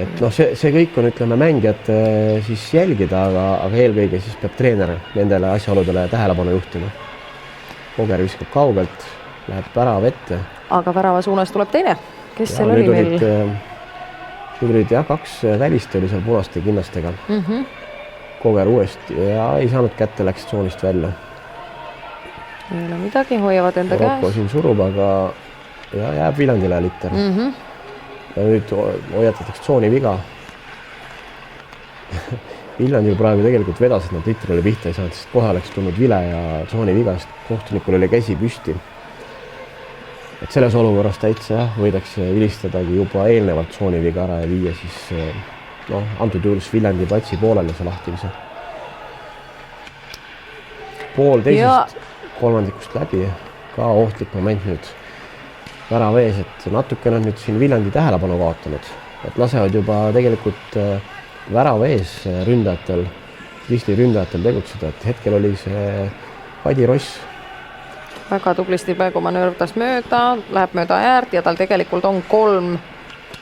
Et see kõik on, ütleme, mängijad siis jälgida, aga eelkõige siis peab treener nendele asjaoludele tähelepanu juhtima. Koger viskab kaugelt, läheb värav ette. Aga värava suunas tuleb teine. Kes seal oli veel? Nüüd olid 2 välist oli seal punaste kinnastega. Koger uuesti ja ei saanud kätte, läks tsoonist välja. Ei ole midagi, hoiavad enda käes. Rokko siin surub, aga jääb Viljandile litter. Ja nüüd hoiatatakse tsooni viga. Viljandil praegu tegelikult vedas, et nad litrile pihta ei saanud, sest kohe oleks tulnud vile ja tsooni vigast. Kohtunikul oli käsi püsti. Et selles olukorras täitsa võidakse vilistadagi juba eelnevalt tsooni viga ära ja viia siis antud juures Viljandi platsi poolele see lahtimise. Pool teisest kolmandikust läbi, ka ohtlik moment nüüd. Värava ees, et natukene on nüüd siin Viljandi tähelepanu kaotanud, et lasevad juba tegelikult värava ees ründajatel, Grizzly ründajatel tegutseda, et hetkel oli see Kadi Ross, väga tublisti praegu manöövdas mööda, läheb mööda äärt ja tal tegelikult on 3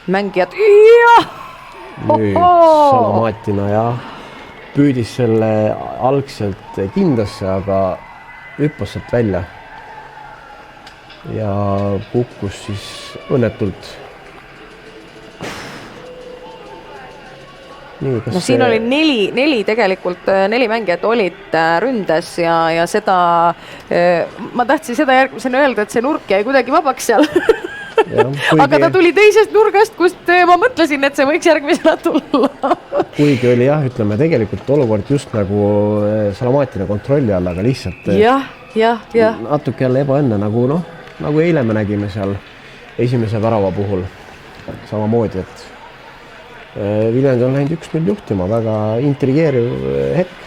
mängijat. Nüüd Salamatina püüdis selle algselt kindasse, aga hüppas sealt välja ja kukkus siis õnnetult. Nii, no siin oli 4 tegelikult, 4 mängijat olid ründes ja seda, ma tahtsin seda järgmisena öelda, et see nurk jäi kuidagi vabaks seal. Aga ta tuli teisest nurgast, kust ma mõtlesin, et see võiks järgmisena tulla. Kuigi oli ütleme tegelikult olukord just nagu Salamatina kontrolli all, aga lihtsalt natuke jälle ebaõnne, nagu eile me nägime seal esimese värava puhul samamoodi, et Viljandi on läinud 1-0 juhtima, väga intrigeeriv hetk.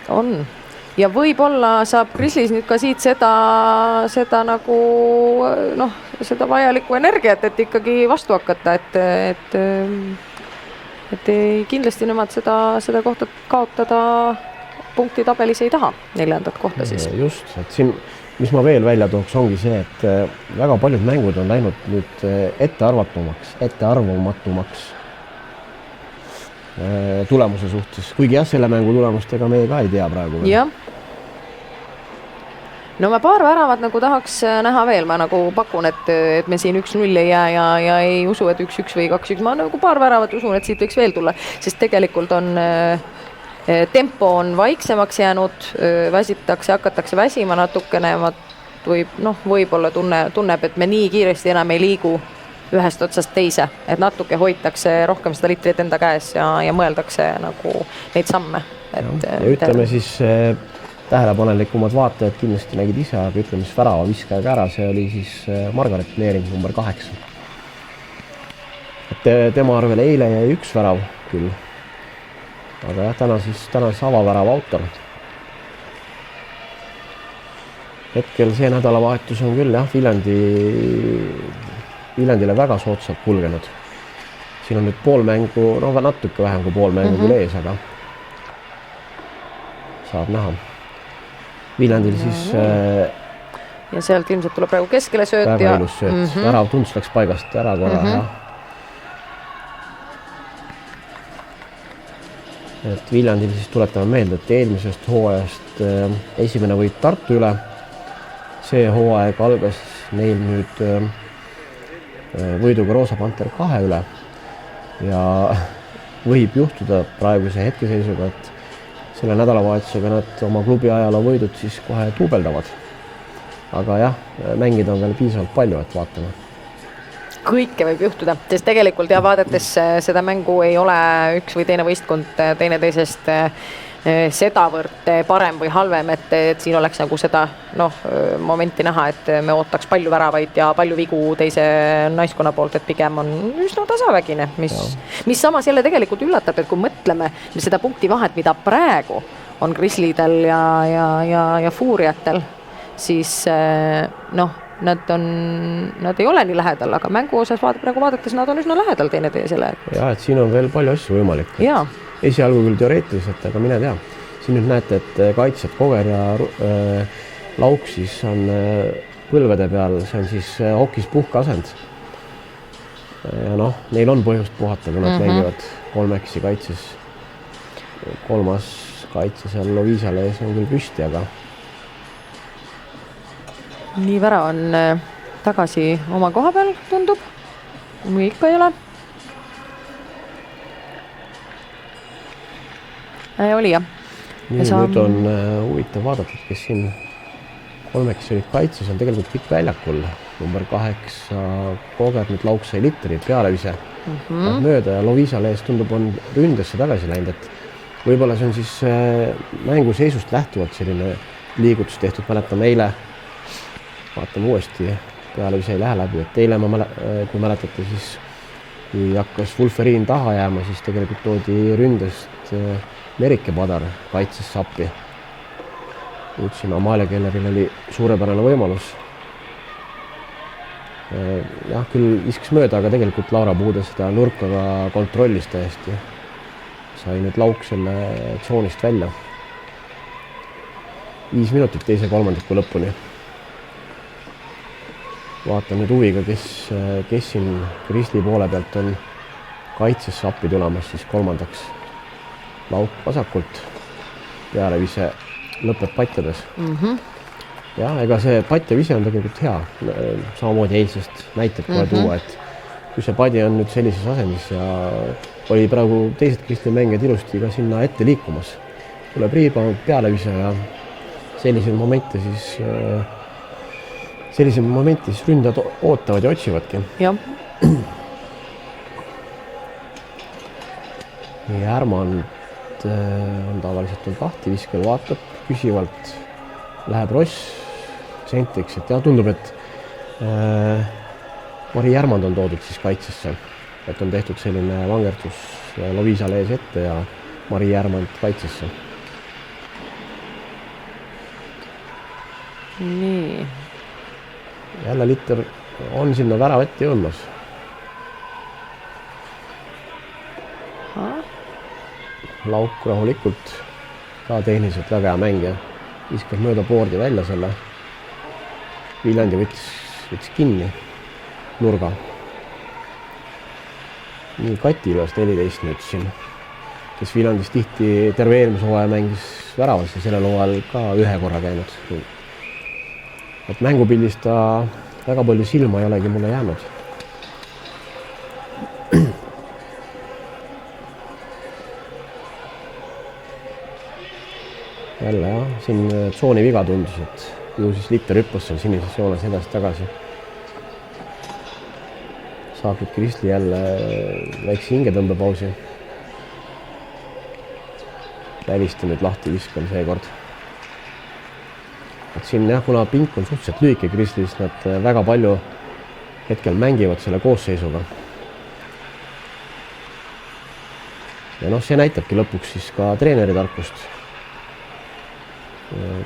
On. Ja võib-olla saab Grizzlies nüüd ka siit seda nagu, seda vajalikku energiat, et ikkagi vastu hakata, et kindlasti nemad seda kohta kaotada punkti tabelis ei taha, 4. kohta siis. Just, et siin, mis ma veel välja tooks, ongi see, et väga paljud mängud on läinud nüüd ettearvamatumaks tulemuse suhtes, kuigi selle mängu tulemust ega me ka ei tea praegu. Jah. No ma paar väravat nagu tahaks näha veel, ma nagu pakun, et me siin 1-0 ei jää ja ei usu, et 1-1 või 2-1, ma nagu paar väravat usun, et siit võiks veel tulla, sest tegelikult on tempo on vaiksemaks jäänud, hakatakse väsima natukene, võib-olla tunneb, et me nii kiiresti enam ei liigu ühest otsast teise, et natuke hoitakse rohkem seda litrit enda käes ja mõeldakse nagu neid samme. Ja ütleme siis tähelepanelikumad vaatajad kindlasti nägid ise, aga ütleme siis värava viskajaga ära, see oli siis Margaret Neering number 8. Tema arvele eile jäi 1 värav küll, aga täna siis avavärava autor. Hetkel see nädalavahetus on küll Viljandile väga soodsalt kulgenud. Siin on nüüd pool mängu, natuke vähem kui pool mängu küll ees, aga saab näha. Viljandil siis ja sealt ilmselt tuleb praegu keskele sööt. Väga ilus sööt. Värav tunds läks paigast ära korra. Et Viljandil siis tuletame meelde, et eelmisest hooajast esimene võit Tartu üle. See hooaeg algas neil nüüd võiduga Roosa Panter 2 üle ja võib juhtuda praeguse hetkeseisuga, et selle nädalavahetusega nad oma klubi ajaloo võidud siis kohe tuubeldavad. Aga mängida on veel piisavalt palju, et vaatame. Kõike võib juhtuda, sest tegelikult vaadates seda mängu ei ole üks või teine võistkond teineteisest sedavõrd parem või halvem, et siin oleks nagu seda momenti näha, et me ootaks palju väravaid ja palju vigu teise naiskonna poolt, et pigem on üsna tasavägine, mis samas jälle tegelikult üllatab, et kui mõtleme seda punkti vahet, mida praegu on Grizzlydel ja Fuuriatel, siis nad ei ole nii lähedal, aga mängu osas praegu vaadates nad on üsna lähedal teineteisele. Ja, et siin on veel palju asju võimalik. Esialgu küll teoreetiliselt, aga mine tea. Siin nüüd näete, et kaitsjad Koger ja Lauk siis on põlvede peal, see on siis hokis puhkeasend. Ja neil on põhjust puhata, kui nad mängivad kolmeksi kaitses. 3. kaitse seal Loviisale ees on küll püsti, aga nii vära on tagasi oma koha peal, tundub. Või ikka ei ole. Oli jah. Nüüd on huvitav vaadata, kes siin kolmeks olid kaitses, on tegelikult kõik väljakul. Number 8 Koger, nüüd Lauk sai litri pealevise mööda ja Loviisale ees tundub on ründesse tagasi läinud, et võib-olla see on siis mängu seisust lähtuvalt selline liigutus tehtud, mäletame eile, vaatame uuesti, pealevise ei lähe läbi, et eile kui mäletate, siis kui hakkas Fulferiin taha jääma, siis tegelikult toodi ründest Merike Padar kaitses sappi. Nüüd siin Amalia Kelleril oli suurepärane võimalus. Jah, küll viskas mööda, aga tegelikult Laura Puude seda nurkaga kontrollis täiesti. Sai nüüd Lauk selle tsoonist välja. 5 minutit teise kolmandiku lõpuni. vaatan nüüd huviga, kes siin Krisli poole pealt on kaitsesse appi tulemas, siis kolmandaks Lauk vasakult, pealevise lõpeb patjades. Ja ega see patjavise on tegelikult hea, samamoodi eilsest näitab kohe tuua, et kui see padi on nüüd sellises asendis ja oli praegu teised Krisli mängijad ilusti ka sinna ette liikumas. Tuleb riibanud pealevise ja selliseid momente siis ründajad ootavad ja otsivadki. Jah. Järmand on tavaliselt olnud lahti, viskel vaatab küsivalt, läheb Ross sentriks, et tundub, et Mari Järmand on toodud siis kaitsesse, et on tehtud selline vangerdus Loviisa lees ette ja Mari Järmand kaitsesse. Nii. Jälle Litter on sinna värava ette jõudmas. Lauk rahulikult, ka tehniliselt väga hea mängija, viskab mööda boardi välja selle. Viljandi võttis kinni nurga. Nii Kati Ilves 14 nüüd siin, kes Viljandis tihti terve eelmise hooaja mängis väravas ja sellel hooajal ka ühe korra käinud. Et mängupildis ta väga palju silma ei olegi mulle jäänud. Jälle jah, siin tsooni viga tundus, et ju siis Litter hüppas seal sinises joones edasi tagasi. Saab nüüd Krisli jälle väikse hingetõmbepausi. Välista nüüd lahti viskal seekord. Et siin jah, kuna pink on suhteliselt lühike Krislis, nad väga palju hetkel mängivad selle koosseisuga. Ja see näitabki lõpuks siis ka treeneri tarkust.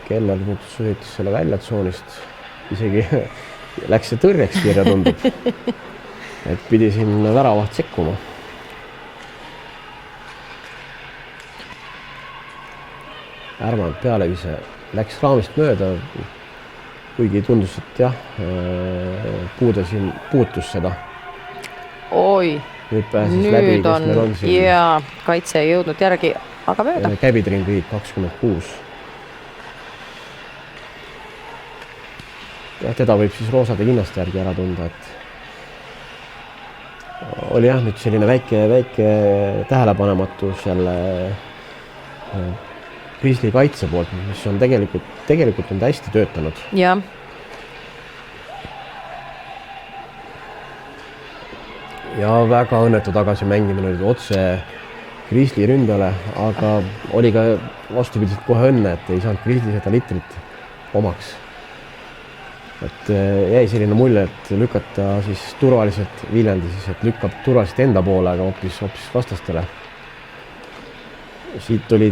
Keller sõitis selle välja tsoonist, isegi läks see tõrjeks kirja tundub, et pidi siin väravaht sekkuma. Järmand pealevise läks raamist mööda, kuigi tundus, et jah, puude siin puutus seda. Oi, nüüd on ja kaitse ei jõudnud järgi, aga mööda. Käbitrin viib 26. Ja teda võib siis roosade linnast järgi ära tunda, et oli jah nüüd selline väike tähelepanematus jälle Krisli kaitse poolt, mis on tegelikult on ta hästi töötanud. Ja. Ja väga õnnetu tagasi mängimine nüüd otse Krisli ründale, aga oli ka vastupidiselt kohe õnne, et ei saanud Krisli seda Litrit omaks. Et jäi selline mulje, et lükata siis turvaliselt Viljandi siis, et lükkab turvaliselt enda poole, aga hoopis vastastele. Siit oli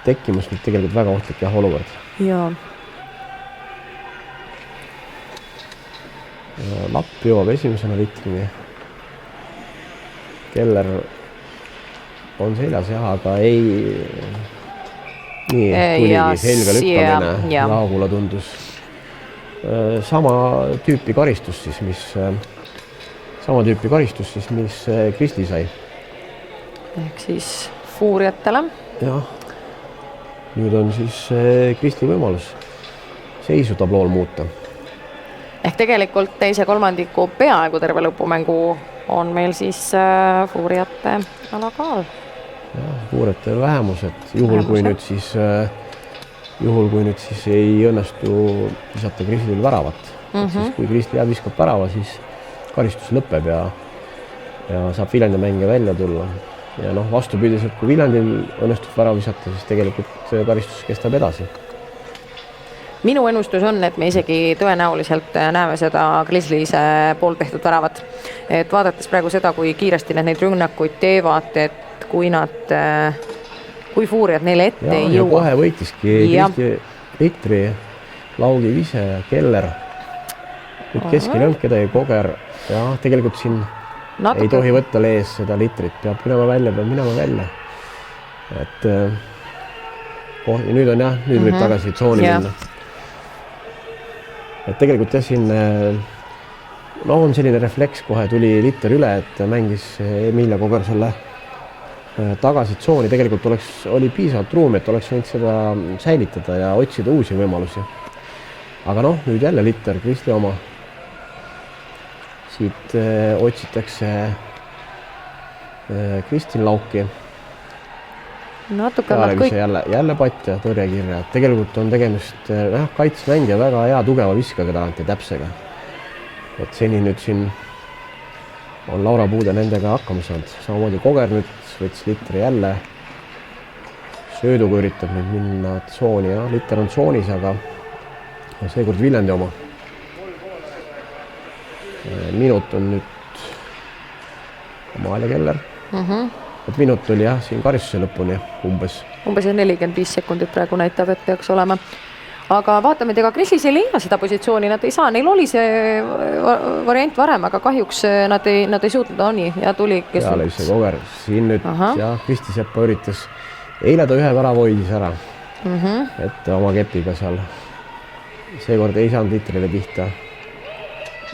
tekkimus nüüd tegelikult väga ohtlik olukord. Ja. Lapp jõuab esimesena Litrini. Keller on seljas aga ei tuligi selga lükkamine. Laagula tundus. Sama tüüpi karistus siis, mis Krisli sai. Ehk siis fuuriatele. Jah, nüüd on siis Krisli võimalus seisu tablool muuta. Ehk tegelikult teise kolmandiku peaaegu terve lõpumängu on meil siis fuuriate alakaal. Fuuriate vähemus, et juhul kui nüüd siis ei õnnestu visata Krislil väravat. Siis kui Krisli viskab värava, siis karistus lõpeb ja saab Viljandi mängija välja tulla. Ja vastupidiselt, kui Viljandil õnnestub värav visata, siis tegelikult karistus kestab edasi. Minu ennustus on, et me isegi tõenäoliselt näeme seda Krislise poolt tehtud väravat. Et vaadates praegu seda, kui kiiresti neid rünnakuid teevad, et kui fuuriad neile ette ei jõua. Ja kohe võitiski Kristi Litri, Laugi vise ja Keller. Nüüd keskil on kedagi Koger. Ja tegelikult siin ei tohi võtta lees seda Litrit. Peab minema välja. Et nüüd võib tagasi tsooni minna. Et tegelikult siin no on selline refleks, kohe tuli Litter üle, et mängis Emilia Koger selle tagasi tsooni, tegelikult oli piisavalt ruumi, et oleks võinud seda säilitada ja otsida uusi võimalusi. aga noh, nüüd jälle Litter, Kristi oma. siit otsitakse Kristin Lauki. natuke nad kõik. jälle patt ja tõrjekirja. tegelikult on tegemist kaitsmängija väga hea tugeva viskaga talent ja täpsega. et seni nüüd siin on Laura Puude nendega hakkama saanud. samamoodi Koger nüüd võttis Litteri jälle. sööduga üritab nüüd minna tsooni ja Litter on tsoonis, aga seekord Viljandi oma. minut on nüüd Amalia Keller. Et minut oli jah, siin karistuse lõpuni umbes 45 sekundit praegu näitab, et peaks olema. Aga vaatame, et ega Krislis ei leia seda positsiooni, nad ei saa, neil oli see variant varem, aga kahjuks nad ei suutnud, nii, ja tuli. Peale see Koger, siin nüüd ja Kristi Sepa üritas, eile ta ühe värava hoidis ära, et oma kepiga seal. Seekord ei saanud Litterile pihta.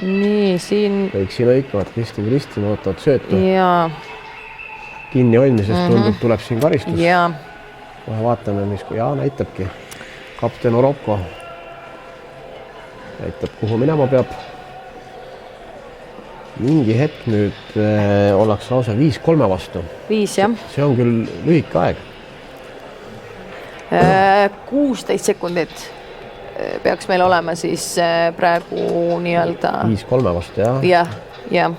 Nii, siin. Kõik siin õikavad, Kristi ootavad söötu. Jaa. Kinni hoidmisest tundub, tuleb siin karistus. Jaa. Kohe vaatame, mis näitabki. Kapten Oropko näitab, kuhu minema peab. Mingi hetk nüüd ollakse lausa 5-3 vastu. 5, jah. See on küll lühike aeg. 16 sekundit peaks meil olema siis praegu nii-öelda 5-3 vastu, jah. Jah.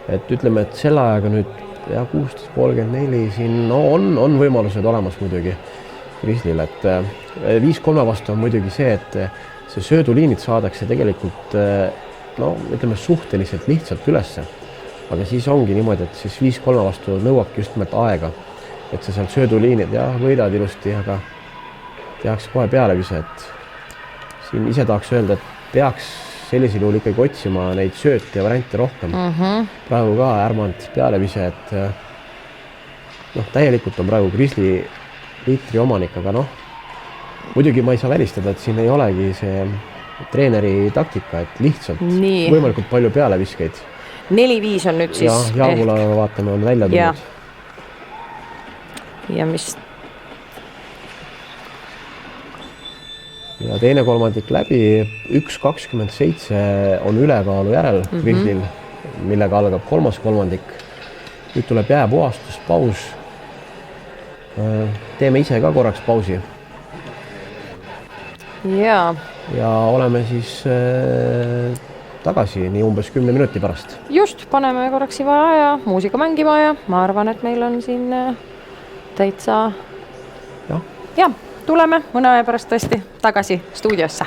Et ütleme, et selle ajaga nüüd 16-34 siin on võimalused olemas muidugi Krislil, et 5-3 vastu on muidugi see, et see sööduliinid saadakse tegelikult ütleme suhteliselt lihtsalt ülesse. Aga siis ongi niimoodi, et siis 5-3 vastu nõuabki just nimelt aega, et sa sealt sööduliinid võidad ilusti, aga tehakse kohe pealevise, et siin ise tahaks öelda, et peaks sellisel juhul ikkagi otsima neid sööte ja variante rohkem. Praegu ka Ärmand pealevise, et täielikult on praegu Krisli Litri omanik, aga muidugi ma ei saa välistada, et siin ei olegi see treeneri taktika, et lihtsalt võimalikult palju pealeviskeid. 4-5 on nüüd siis. Ja Jaagula vaatame on välja tulnud. Ja mis? Ja teine kolmandik läbi, 1.27 on ülekaalu järel Krislil, millega algab kolmas kolmandik. Nüüd tuleb jääpuhastus, paus. Teeme ise ka korraks pausi. Ja oleme siis tagasi nii umbes 10 minuti pärast. Just, paneme korraks ja muusika mängima ja ma arvan, et meil on siin täitsa. Ja, tuleme mõne aja pärast tõesti tagasi stuudiosse.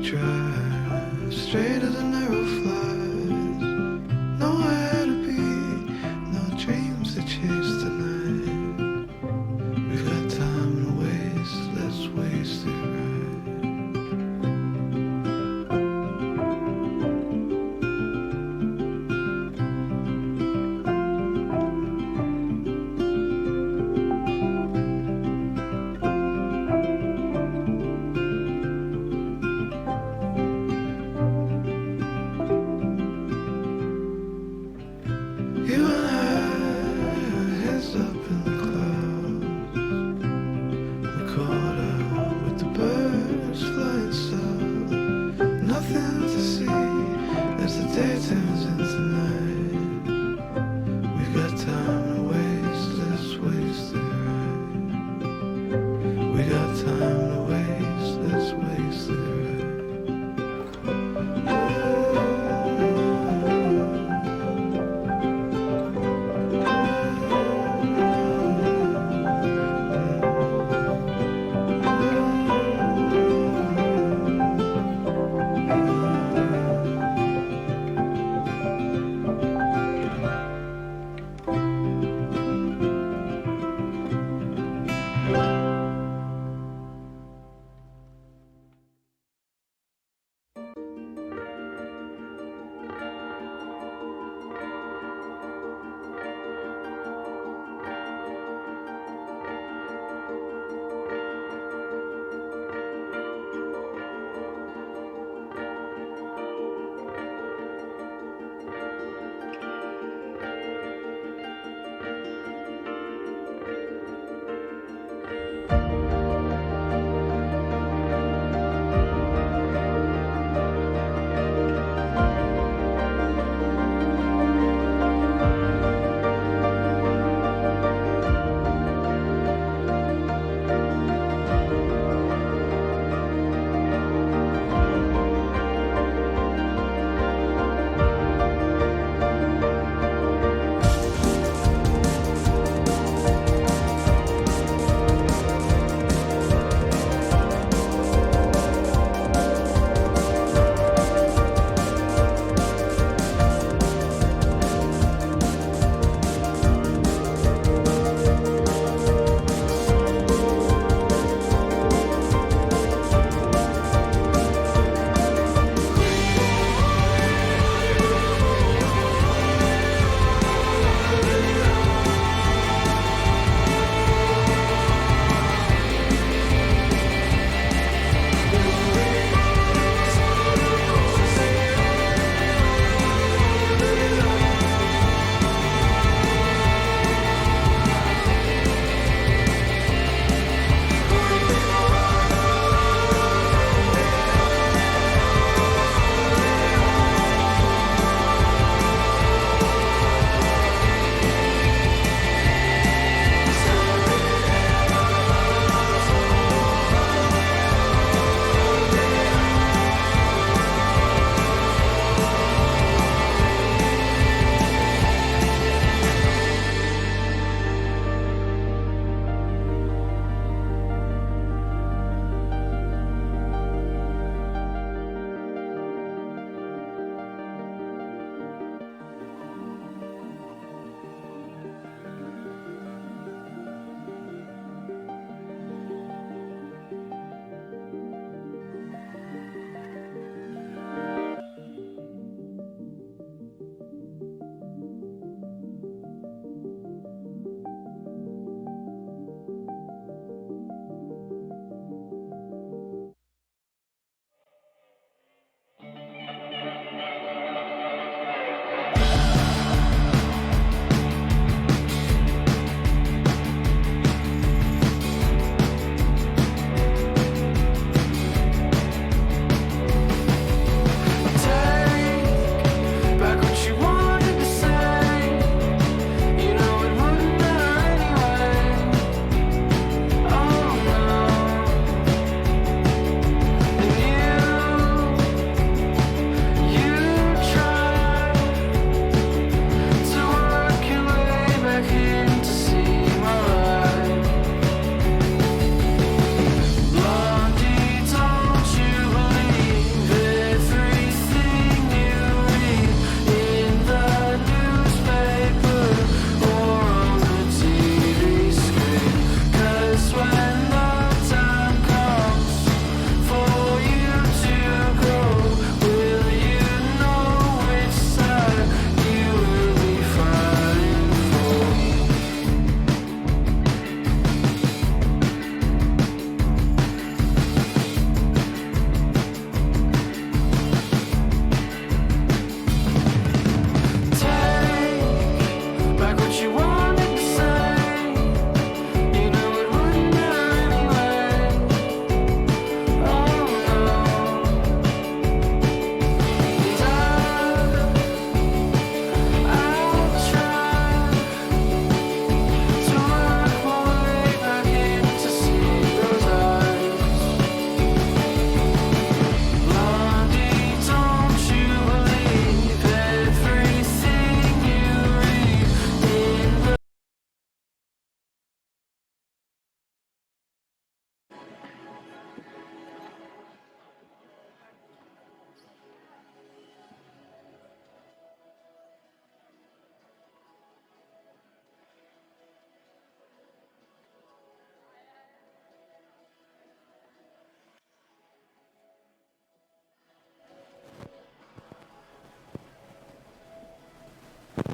drive straight as a narrow flies. Nowhere to be, no dreams to chase tonight. We've got time to waste, let's waste it right.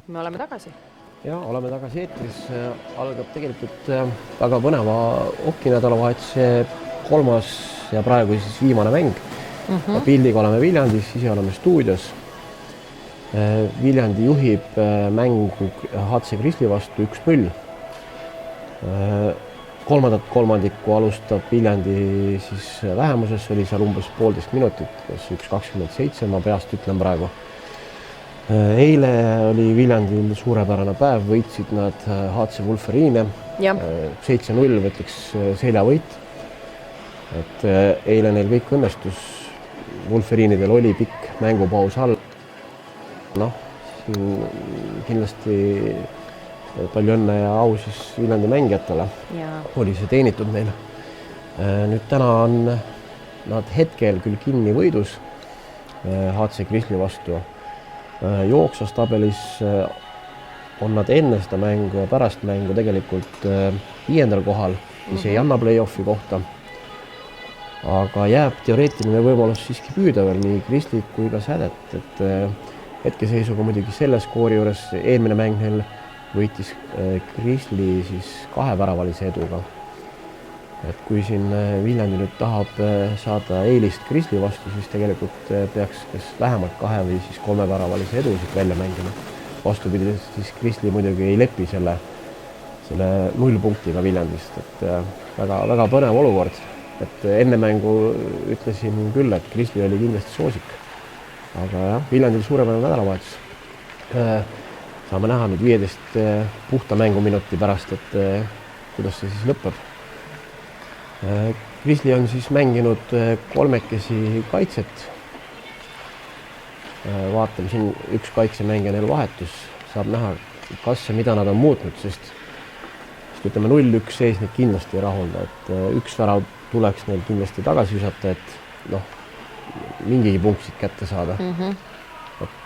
me oleme tagasi. Ja oleme tagasi eetris. Algab tegelikult väga põneva hokkinädalavahetuse 3. ja praegu siis viimane mäng. Pildiga oleme Viljandis, ise oleme stuudios. Viljandi juhib mängu HC Krisli vastu 1-0. Kolmandat kolmandikku alustab Viljandi siis vähemuses, oli seal umbes 1,5 minutit, 1:27, ma peast ütlen praegu. Eile oli Viljandil suurepärane päev, võitsid nad HC Wolverine, 7-0 võtaks seljavõit. Et eile neil kõik õnnestus, Wolverinidel oli pikk mängupaus all. Noh, siin kindlasti palju õnne ja au siis Viljandi mängijatele. Oli see teenitud neil. Nüüd täna on nad hetkel küll kinni võidus HC Krisli vastu. Jooksvas tabelis on nad enne seda mängu ja pärast mängu tegelikult 5. kohal, mis ei anna play-offi kohta. Aga jääb teoreetiline võimalus siiski püüda veel nii Krislit kui ka Sädet, et hetkeseisuga muidugi selle skoori juures eelmine mäng neil võitis Krisli siis 2-väravalise eduga. Et kui siin Viljandi nüüd tahab saada eelist Krisli vastu, siis tegelikult peaks kas vähemalt 2 või siis 3-väravalise edu siit välja mängima. Vastupidi, siis Krisli muidugi ei lepi selle 0 punktiga Viljandist, et väga põnev olukord. Et enne mängu ütlesin küll, et Krisli oli kindlasti soosik. Aga jah, Viljandil suurepärane nädalavahetus. Saame näha nüüd 15 puhta mänguminuti pärast, et kuidas see siis lõpeb. Krisli on siis mänginud 3 kaitset. Vaatame siin, üks kaitsemängija neil vahetus. Saab näha, kas ja mida nad on muutnud, sest ütleme 0-1 seis neid kindlasti ei rahulda. Et üks värav tuleks neil kindlasti tagasi visata, et noh, mingigi punksid kätte saada. Et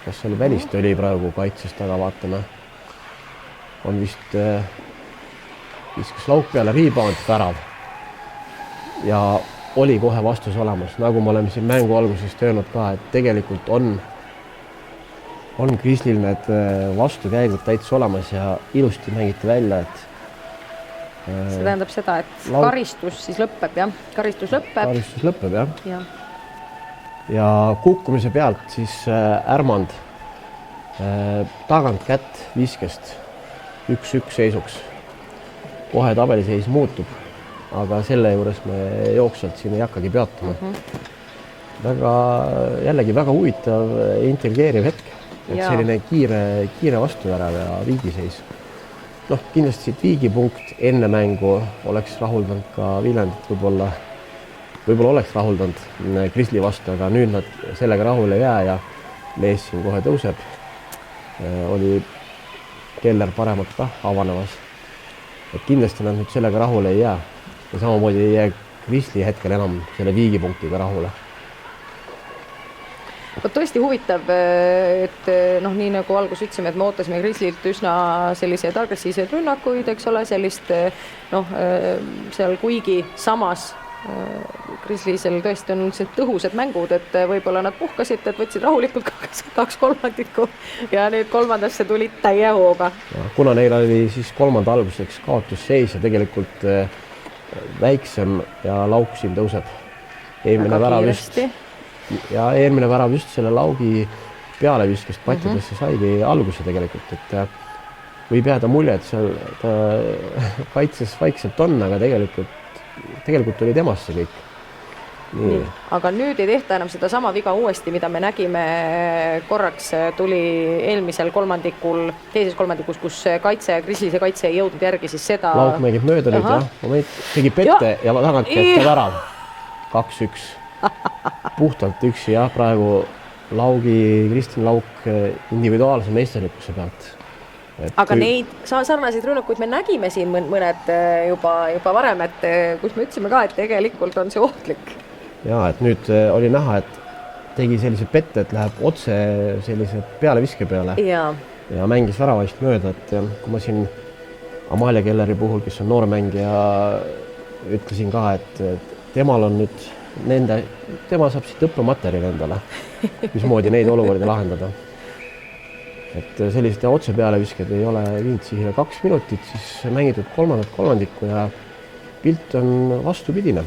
kas seal välist oli praegu kaitses taga, vaatame. On vist viskas lauk peale, rebound, värav. Ja oli kohe vastus olemas, nagu me oleme siin mängu algusest öelnud ka, et tegelikult on Krislil need vastukäigud täitsa olemas ja ilusti mängiti välja, et see tähendab seda, et karistus siis lõpeb, jah? Karistus lõpeb, jah. Ja kukkumise pealt siis Ärmand tagant kätt viskest 1-1 seisuks. Kohe tabeliseis muutub, aga selle juures me jooksvalt siin ei hakkagi peatuma. Jällegi väga huvitav, intrigeeriv hetk, et selline kiire vastuvärav ja viigiseis. Noh, kindlasti siit viigipunkt enne mängu oleks rahuldanud ka Viljandit, võib-olla oleks rahuldanud Krisli vastu, aga nüüd nad sellega rahule ei jää ja lees siin kohe tõuseb. Oli Keller paremat ka avanemas. Et kindlasti nad nüüd sellega rahule ei jää ja samamoodi ei jää Krisli hetkel enam selle viigipunktiga rahule. Tõesti huvitav, et noh, nii nagu algus ütlesime, et me ootasime Krislilt üsna selliseid agressiivseid rünnakuid, eks ole, sellist noh, seal kuigi samas Krislisel tõesti on tõhusad mängud, et võib-olla nad puhkasid, et võtsid rahulikult 2 kolmandikku ja nüüd kolmandasse tulid täie hooga. Kuna neil oli siis kolmanda alguseks kaotusseis ja tegelikult väiksem ja lauk siin tõuseb. Eelmine värav just selle laugi peale viskest patjadesse saigi alguse tegelikult, et võib jääda mulje, et seal ta kaitses vaikselt on, aga tegelikult oli temasse kõik. Nii. Aga nüüd ei tehta enam seda sama viga uuesti, mida me nägime korraks tuli eelmisel kolmandikul, teises kolmandikus, kus Krislise kaitse ei jõudnud järgi, siis seda... Lauk mängib mööda nüüd, jah. Moment tegi pette ja tagant kätte värav. 2-1. Puhtalt üksi, jah, praegu Kristjan Lauk individuaalse meisterlikkuse pealt. Aga neid sarnaseid rünnakuid me nägime siin mõned juba varem, et kus me ütlesime ka, et tegelikult on see ohtlik. Ja, et nüüd oli näha, et tegi sellise pette, et läheb otse sellise pealeviske peale ja mängis väravast mööda, et kui ma siin Amalia Kelleri puhul, kes on noormängija, ütlesin ka, et temal on nüüd tema saab siit õppematerjali endale, mismoodi neid olukordi lahendada. et sellised otse pealevisked ei ole viinud sihile 2 minutit, siis mängitud kolmandat kolmandikku ja pilt on vastupidine.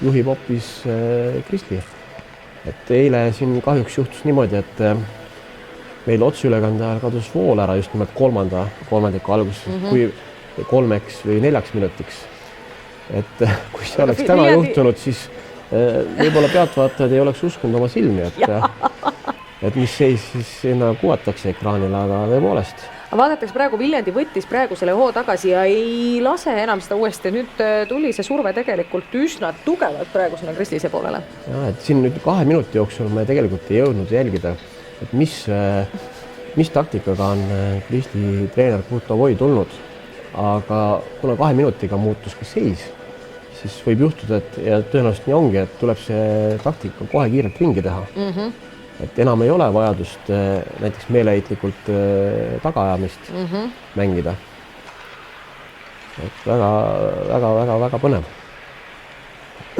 Juhib hoopis Kristli. Et eile siin kahjuks juhtus niimoodi, et meil otseülekande ajal kadus vool ära just nimelt kolmanda kolmandiku alguses, kui 3 või 4 minutiks. Et kui see oleks täna juhtunud, siis võib-olla pealtvaatajad ei oleks uskunud oma silmi, et mis seis siis sinna kuvatakse ekraanile, aga tõepoolest. Vaadatakse praegu, Viljandi võttis praegu selle hoo tagasi ja ei lase enam seda uuesti. Nüüd tuli see surve tegelikult üsna tugevalt praegu sinna Kristlise poolele. Ja, et siin nüüd 2 minuti jooksul me tegelikult ei jõudnud jälgida, et mis taktikaga on Kristli treener Kurtovoi tulnud. Aga kuna 2 minutiga muutus ka seis, siis võib juhtuda, et ja tõenäoliselt nii ongi, et tuleb see taktika kohe kiirelt ringi teha. Et enam ei ole vajadust näiteks meeleheitlikult tagaajamist mängida. Et väga põnev.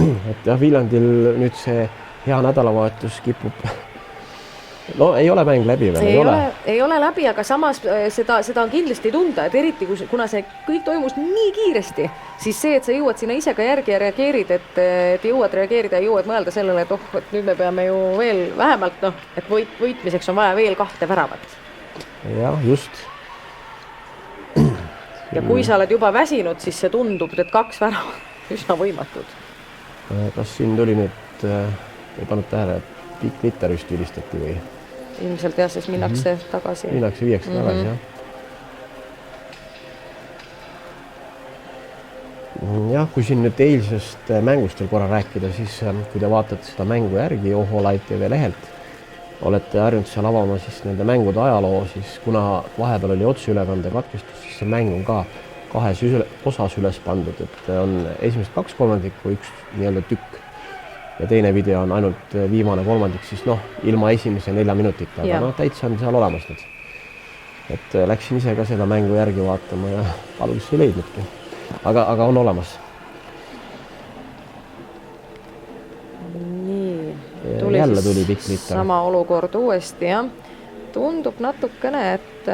Et jah, Viljandil nüüd see hea nädalavahetus kipub. No ei ole mäng läbi veel, ei ole läbi, aga samas seda on kindlasti tunda, et eriti kuna see kõik toimus nii kiiresti, siis see, et sa jõuad sinna ise ka järgi ja reageerid, et jõuad reageerida ja jõuad mõelda sellele, et nüüd me peame ju veel vähemalt, et võitmiseks on vaja veel 2 väravat. Jah, just. Ja kui sa oled juba väsinud, siis see tundub, et 2 väravat üsna võimatud. Kas siin tuli nüüd, ei pannud tähele, et Pikk Litter just ülistati või? Ilmselt jah, siis minnakse tagasi. Minnakse viiakse tagasi, jah. Jah, kui siin nüüd eilsest mängust veel korra rääkida, siis kui te vaatate seda mängu järgi Oho Live TV lehelt, olete harjunud seal avama siis nende mängude ajaloo, siis kuna vahepeal oli otseülekande katkestus, siis see mäng on ka 2 osas üles pandud, et on esimesed 2 kolmandikku, 1 nii-öelda tükk. Ja teine video on ainult viimane kolmandik, siis ilma esimese 4 minutita, aga täitsa on seal olemas nüüd. Et läksin ise ka seda mängu järgi vaatama ja alguses ei leidnudki. Aga on olemas. Nii, jälle tuli Pikk Litter. Sama olukord uuesti, jah. Tundub natukene, et...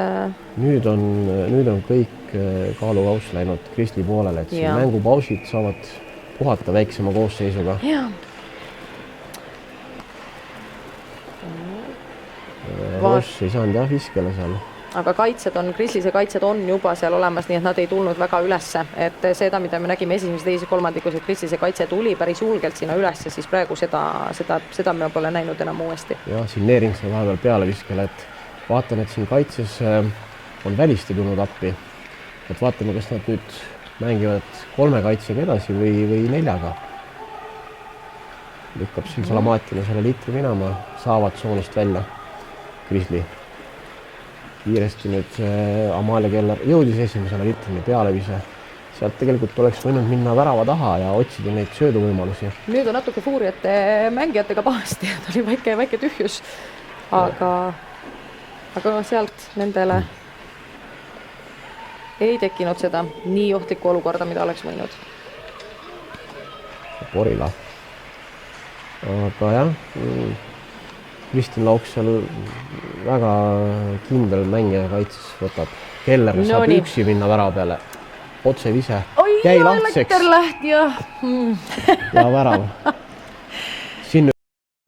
Nüüd on kõik kaalukaus läinud Kristli poolele, et siin mängupausid saavad puhata väiksema koosseisuga. Jah. Ross ei saanud jah viskele seal. Aga Kristlise kaitsed on juba seal olemas, nii et nad ei tulnud väga ülesse. Et seda, mida me nägime esimeses teise kolmandikus, et Kristlise kaitse tuli päris julgelt sinna ülesse, siis praegu seda me pole näinud enam uuesti. Jah, siin Neering sai vahepeal peale viskele, et vaatan, et siin kaitses on väliste tulnud appi. Et vaatame, kas nad nüüd mängivad 3 kaitsega edasi või 4. Lükkab siin Salamatina selle Litri minema, saavad tsoonist välja. Kristli. Kiiresti nüüd Amalia Keller jõudis esimesele Litrini pealevise. Sealt tegelikult oleks võinud minna värava taha ja otsida neid sööduvõimalusi. Nüüd on natuke Fuuriate mängijatega pahasti, tuli väike tühjus. Aga sealt nendele ei tekkinud seda nii ohtlikku olukorda, mida oleks võinud. Porila. Aga jah, Kristin Lauks seal väga kindel mängija kaitses võtab. Keller saab üksi minna värava peale. Otse vise. Jäi lahtiseks. Ja värav. Siin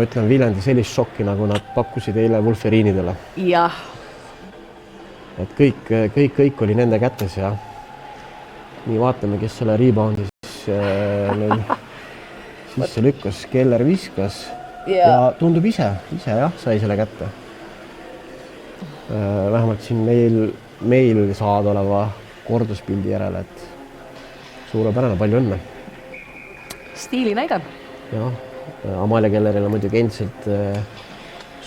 ütlen Viljandi sellist šokki, nagu nad pakkusid eile Wolferiinidele. Jah. Et kõik oli nende kätes ja nii vaatame, kes selle reboundi sisse lükkas. Keller viskas. Ja tundub ise jah, sai selle kätte. Vähemalt siin meil saada oleva korduspildi järele, et suurepärane, palju õnne. Stiili näide. Jah, Amalia Kellerile muidugi endiselt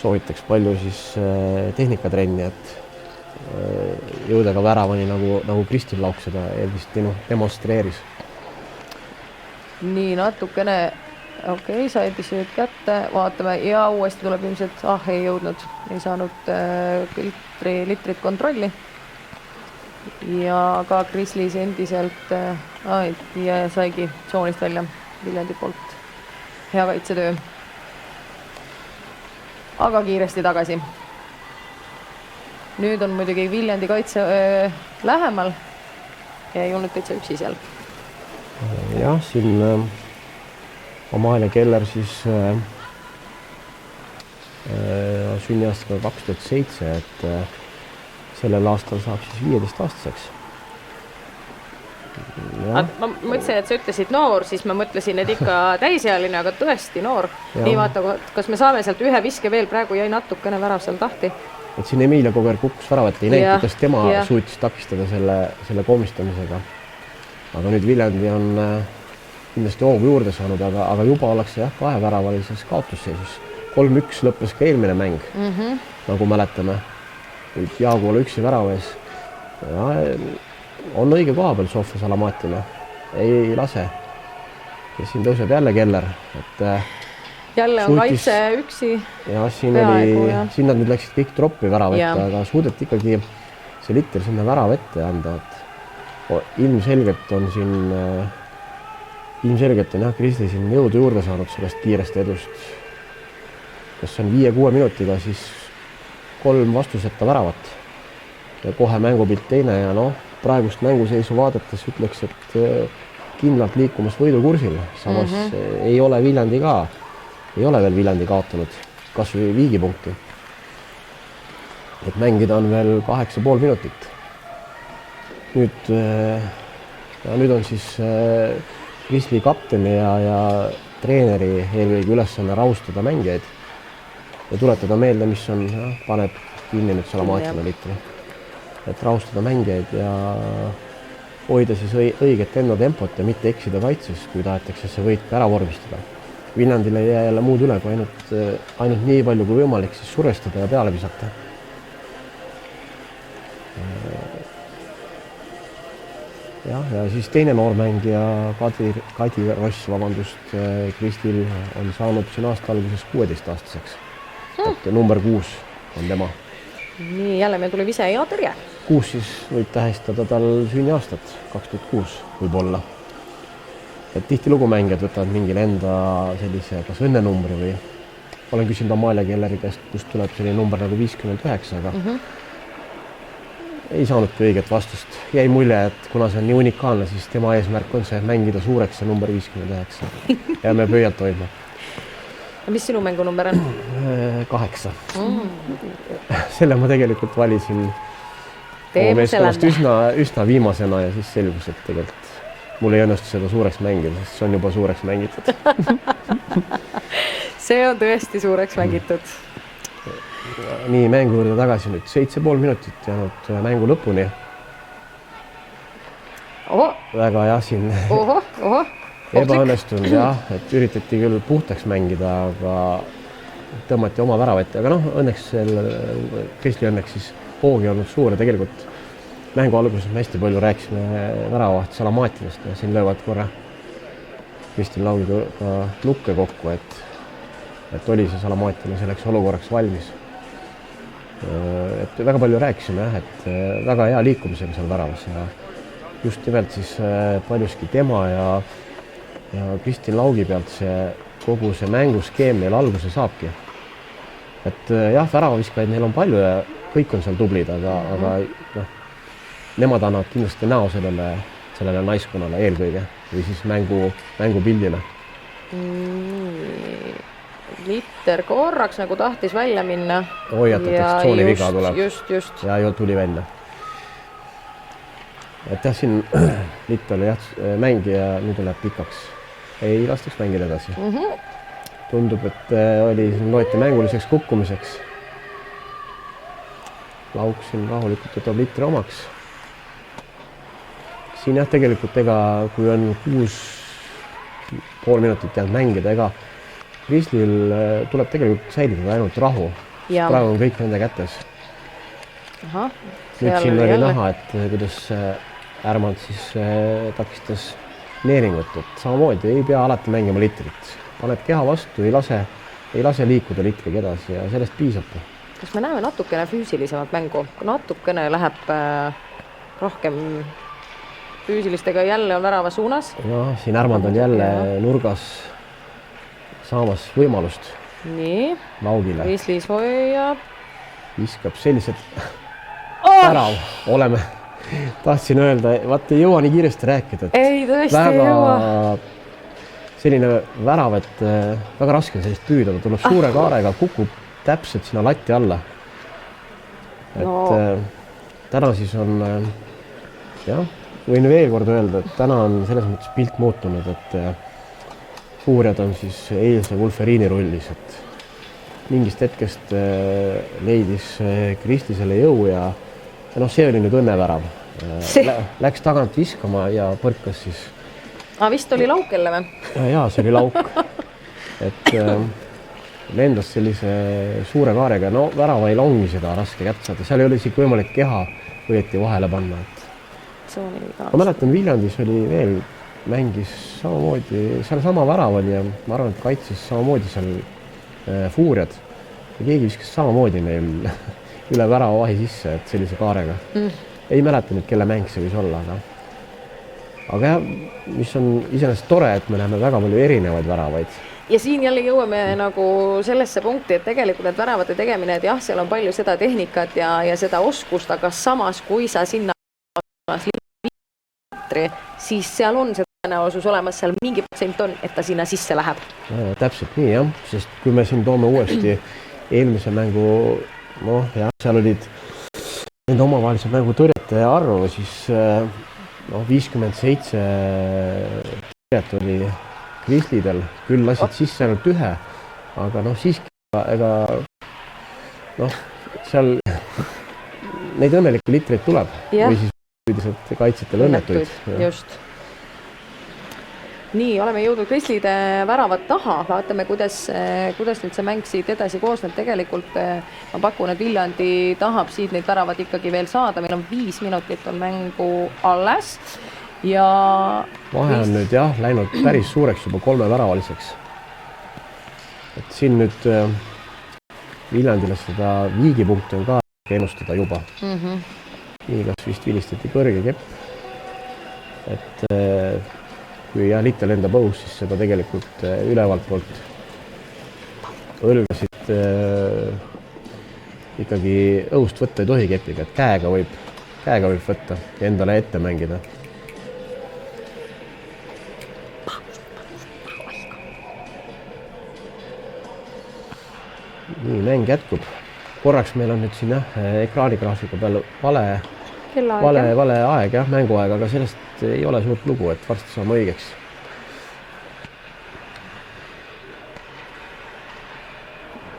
soovitaks palju siis tehnikatrenni, et jõuda ka väravani nagu Kristin Lauk seda eeldist demonstreeris. Nii natukene... Okei, saidis nüüd kätte, vaatame ja uuesti tuleb ilmselt, ei jõudnud, ei saanud litrit kontrolli. Ja ka Kristlis endiselt ja saigi tsoonist välja Viljandi poolt. Hea kaitsetöö. Aga kiiresti tagasi. nüüd on muidugi Viljandi kaitse lähemal ja ei olnud täitsa üksi seal. jah, siin Amalia Keller siis sünniaastaga 2007, et sellel aastal saab siis 15-aastaseks. Ma mõtlesin, et sa ütlesid noor, siis ma mõtlesin, et ikka täisealine, aga tõesti noor. Nii vaata, kas me saame sealt ühe viske veel, praegu jäi natukene värav seal tahti. Et siin Emilia kogu aeg kukkus väravat, ei näinud, kas tema suutis takistada selle komistamisega. Aga nüüd Viljandi on kindlasti hoogu juurde saanud, aga juba ollakse 2 väravalises kaotusseisus. 3-1 lõppes ka eelmine mäng, nagu mäletame. Nüüd Jaagu ole üksi värava ees. On õige koha peal Sofia Salamatile, ei lase. Ja siin tõuseb jälle Keller. Et jälle on kaitse üksi. Ja siin nad nüüd läksid kõik troppi väravette, aga suudeti ikkagi see Litter sinna väravette anda. Ilmselgelt on Krisli siin jõudu juurde saanud sellest kiirest edust. Kas on 5-6 minutiga siis 3 vastuseta väravat ja kohe mängupilt teine ja praegust mänguseisu vaadates ütleks, et kindlalt liikumas võidukursil. Samas ei ole veel Viljandi kaotanud kas või viigipunkti. Et mängida on veel 8,5 minutit. Nüüd on siis Krisli kapteni ja treeneri eelkõige ülesanne rahustada mängijaid ja tuletada meelde, mis on, paneb kinni nüüd Salamatile Litri. Et rahustada mängijaid ja hoida siis õiget enda tempot ja mitte eksida kaitses, kui tahetakse see võit ära vormistada. Viljandile ei jää jälle muud üle, kui ainult nii palju kui võimalik siis survestada ja peale visata. Ja siis teine noormängija Kadi Ross, Kristil on saanud siin aasta alguses 16-aastaseks. Et number 6 on tema. Nii, jälle meil tuli vise ja tõrje. 6 siis võib tähistada tal sünniaastat, 2006 võib olla. Et tihtilugu mängijad võtavad mingil enda sellise kas õnnenumbri või olen küsinud Amalia Kelleri käest, kust tuleb selline number nagu 59, aga ei saanudki õiget vastust. Jäi mulje, et kuna see on nii unikaalne, siis tema eesmärk on see mängida suureks see number 59 ja me pöialt hoidma. Mis sinu mängunumber on? 8. Selle ma tegelikult valisin meeskonnast üsna viimasena ja siis selgus, et tegelikult mul ei õnnestu seda suureks mängida, sest see on juba suureks mängitud. See on tõesti suureks mängitud. Nii, mängu juurde tagasi nüüd 7,5 minutit jäänud mängu lõpuni. Väga siin ebaõnnestunud et üritati küll puhtaks mängida, aga tõmmati oma väravatti, aga õnneks Krisli õnneks siis hoogi olnud suur ja tegelikult mängu alguses me hästi palju rääkisime väravavaht Salamatilast ja siin löövad korra Kristil Laugiga ka nukke kokku, et oli see Salamatile selleks olukorraks valmis. Et väga palju rääkisime, et väga hea liikumisega seal väravas ja just nimelt siis paljuski tema ja Kristin Laugi pealt kogu see mänguskeem meil alguse saabki. Et väravaviskaid neil on palju ja kõik on seal tublid, aga nemad annavad kindlasti näo sellele naiskonnale eelkõige või siis mängupildile. Litter korraks nagu tahtis välja minna. Hoiatatakse, tsooni viga tuleb. Just. Ja tuli välja. Et siin Litter oli mängija, nüüd läheb pikaks. Ei lastaks mängida edasi. Tundub, et loeti mänguliseks kukkumiseks. Lauk siin rahulikult võtab Litteri omaks. Siin tegelikult kui on 6,5 minutit jäänud mängida, Krislil tuleb tegelikult säilitada ainult rahu. Praegu on kõik nende kätes. Nüüd siin oli näha, et kuidas Ärmand siis takistas neeringut, et samamoodi ei pea alati mängima Litterit. Paneb keha vastu, ei lase liikuda Litteriga edasi ja sellest piisab. Kas me näeme natukene füüsilisemat mängu? Natukene läheb rohkem füüsilistega jälle on värava suunas? Siin Ärmand on jälle nurgas saamas võimalust Nii, Laugile. Krislis hoiab. Viskab sellised värav, oleme, tahtsin öelda, vaat ei jõua nii kiiresti rääkida, et ei, tõesti ei jõua. selline värav, et väga raske on sellist püüda, ta tuleb suure kaarega, kukub täpselt sinna latti alla. Et täna siis on, jah, võin veel kord öelda, et täna on selles mõttes pilt muutunud, et puurjad on siis eilse Wulferiini rullis, et mingist hetkest leidis Kristi selle jõu ja noh, see oli nüüd õnnevärav. Läks tagant viskama ja põrkas siis. Vist oli lauk jälle või? Jaa, see oli lauk. Et lendas sellise suure kaarega, no väravail ongi seda raske kätt saada, seal ei ole isegi võimalik keha õieti vahele panna. Ma mäletan, Viljandis oli veel, mängis samamoodi, seal sama värav oli ja ma arvan, et kaitses samamoodi seal fuuriad ja keegi viskas samamoodi neil üle värava vahi sisse, et sellise kaarega. Ei mäleta nüüd, kelle mäng see võis olla, aga jah, mis on iseenesest tore, et me näeme väga palju erinevaid väravaid. Ja siin jälle jõuame nagu sellesse punkti, et tegelikult need väravate tegemine, et jah, seal on palju seda tehnikat ja seda oskust, aga samas, kui sa sinna siis seal on see tõenäosus olemas, seal mingi protsent on, et ta sinna sisse läheb. Täpselt nii, jah, sest kui me siin toome uuesti eelmise mängu, noh, jah, seal olid nende omavahelise mängu tõrjete arvu, siis 57 tõrjet oli Krislidel, küll lasid sisse ainult ühe, aga noh, siiski, ega noh, seal neid õnnelikke litreid tuleb või siis üldiselt kaitsjatel õnnetuid. Just. Nii, oleme jõudnud Krislide väravad taha, vaatame, kuidas nüüd see mäng siit edasi koosneb. Tegelikult ma pakun, et Viljandi tahab siit neid väravad ikkagi veel saada, meil on 5 minutit on mängu alles ja vahe on nüüd jah, läinud päris suureks juba 3 väravaliseks. Et siin nüüd Viljandile seda viigipunkti on ka ennustada juba. Nii, kas vist vilistati kõrge kepp. Et kui jah, litte lendab õhus, siis seda tegelikult ülevalt poolt õlgasid ikkagi õhust võtta ei tohi kepiga, et käega võib võtta ja endale ette mängida. Nii, mäng jätkub. Korraks meil on nüüd siin ekraanigraafiku peal vale aeg, jah, mänguaeg, aga sellest ei ole suurt lugu, et varsti saame õigeks.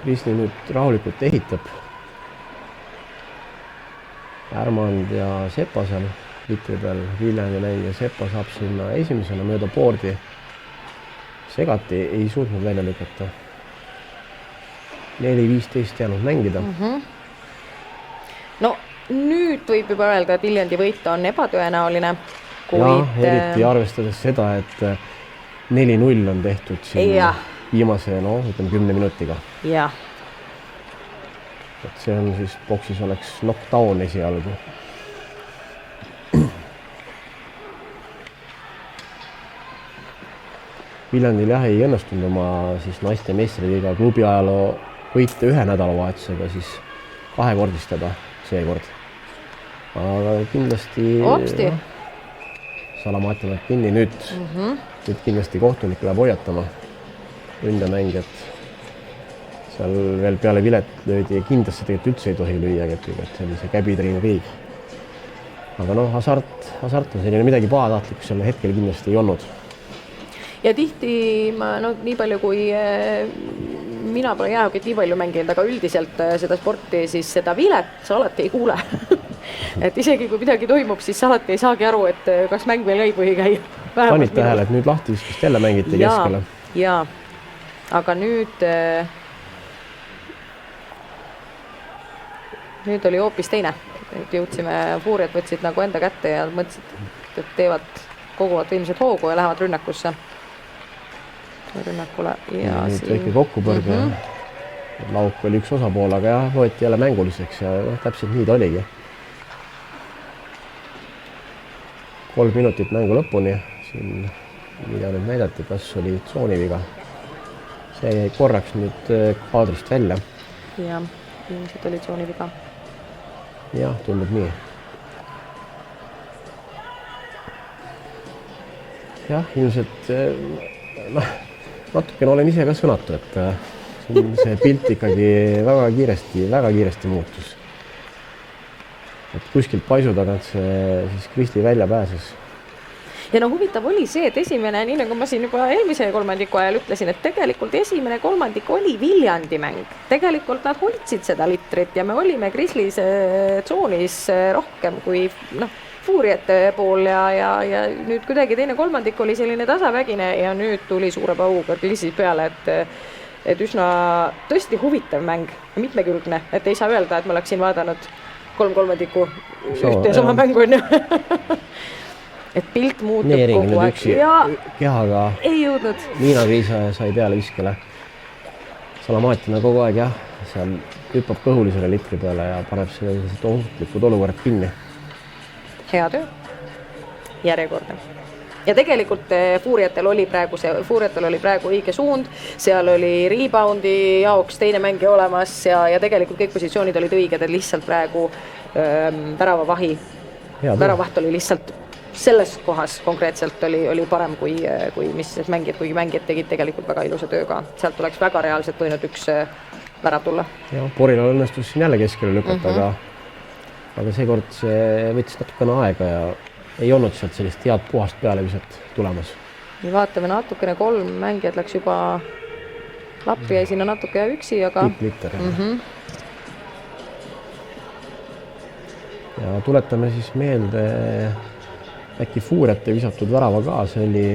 Krisni nüüd rahulikult ehitab. Ärmand ja Sepa seal litri peal, Viljandi mängija Sepa saab sinna esimesena mööda boardi. Segati ei suutnud välja lükata. 4-15 jäänud mängida. No nüüd võib juba öelda, et Viljandi võit on ebatõenäoline. Jah, eriti arvestades seda, et 4-0 on tehtud siin viimase, ütleme 10 minutiga. Jah. Et see on siis, boksis oleks knockdown esialgu. Viljandil jah ei õnnestunud oma siis naiste meistriliiga klubi ajaloo võite ühe nädalavahetusega siis kahekordistada seekord. Aga kindlasti Salamati läheb kinni nüüd kindlasti kohtunik läheb hoiatama ründemängijat. Seal veel peale vilet löödi ja kindlasti tegelikult üldse ei tohi lüüa kepiga, et see oli see käbitriin riig. Aga noh, hasart on selline midagi pahatahtlikku selle hetkel kindlasti ei olnud. Ja tihti ma nii palju kui mina pole jäähokit nii palju mänginud, aga üldiselt seda sporti siis seda vilet sa alati ei kuule. Et isegi kui midagi toimub, siis alati ei saagi aru, et kas mäng veel käib või ei käi. Panid tähele, et nüüd lahti viskast jälle mängiti keskele. Jaa, aga nüüd oli hoopis teine. Nüüd jõudsime, fuuriad võtsid nagu enda kätte ja mõtlesid, et teevad koguvad võimsed hoogu ja lähevad rünnakusse. Rünnakule ja nüüd väike kokkupõrge. Lauk oli üks osapool, aga jah, võeti jälle mänguliseks ja täpselt nii ta oligi. 3 minutit mängu lõpuni. Siin mida nüüd näidati, kas oli tsooniviga. See jäi korraks nüüd kaadrist välja. Ja, ilmselt oli tsooniviga. jah, tundub nii. jah, ilmselt noh, natukene olen ise ka sõnatu, et see pilt ikkagi väga kiiresti muutus. Et kuskilt paisu tagant see siis Kristi välja pääses. Ja no huvitav oli see, et esimene, nii nagu ma siin juba eelmise kolmandiku ajal ütlesin, et tegelikult esimene kolmandik oli Viljandi mäng. Tegelikult nad hoidsid seda litrit ja me olime Grizzlies tsoonis rohkem kui Fuuriate pool ja nüüd kuidagi teine kolmandik oli selline tasavägine ja nüüd tuli suure pauga Grizzlies peale, et üsna tõesti huvitav mäng, mitmekülgne, et ei saa öelda, et ma oleksin vaadanud 3 kolmandiku ühte ja sama mängu on ju. Et pilt muutub Neering kogu aeg ja kehaga ei jõudnud. Niina Kriisa sai peale viskele. Salamaatina kogu aeg jah, seal hüppab kõhulisele litri peale ja paneb sellised ohtlikud olukorrad kinni. Hea töö. Järjekordne. Ja tegelikult Fuuriatel oli praegu õige suund, seal oli reboundi jaoks teine mängija olemas ja tegelikult kõik positsioonid olid õiged, et lihtsalt praegu väravaht oli lihtsalt selles kohas konkreetselt oli parem kui mis mängijad, kuigi mängijad tegid tegelikult väga ilusa tööga. Sealt oleks väga reaalselt võinud üks värav tulla. Ja Porilal õnnestus siin jälle keskele lükata, aga seekord see võttis natukene aega ja ei olnud sealt sellist head puhast pealeviset tulemas. Nii vaatame natukene 3 mängijad läks juba lappi ja sinna natuke üksi, aga... Litter. Ja tuletame siis meelde äkki Fuuriate visatud värava ka, see oli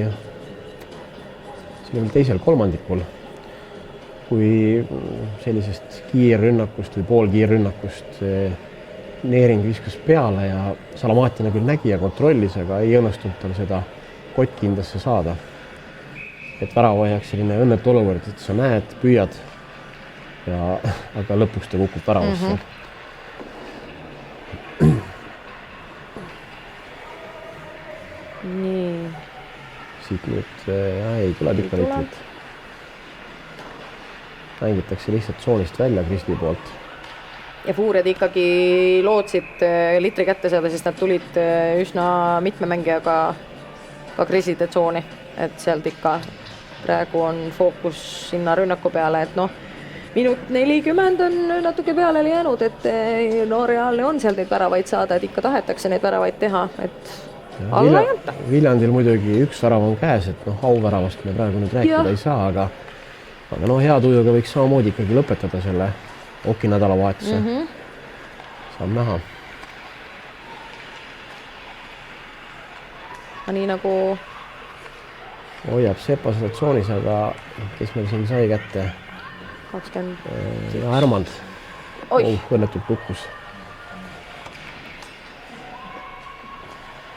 teisel kolmandikul, kui sellisest kiirrünnakust või poolkiirrünnakust Neering viskas peale ja Salamaatina küll nägi ja kontrollis, aga ei õnnestunud tal seda kotkindasse saada. Et väravahjaks selline õnnetu olukord, et sa näed, püüad, aga lõpuks ta kukub väravasse. Nii. Siit nüüd ei tule pikka litrit. Mängitakse lihtsalt tsoonist välja Kristi poolt. Ja Fuuriad ikkagi lootsid litri kätte saada, sest nad tulid üsna mitme mängijaga ka Kriside tsooni, et sealt ikka praegu on fookus sinna rünnaku peale, et minut 40 on natuke peale jäänud, et reaalne on sealt neid väravaid saada, et ikka tahetakse neid väravaid teha, et alla ei anta. Viljandil muidugi üks värav on käes, et auväravast me praegu nüüd rääkida ei saa, aga hea tujuga võiks samamoodi ikkagi lõpetada selle Oki nädalavahetuse. Saab näha. Nii nagu... Hoiab Sepa seda tsoonis, aga kes meil siin sai kätte? 20... Härmand. Õnnetult kukkus.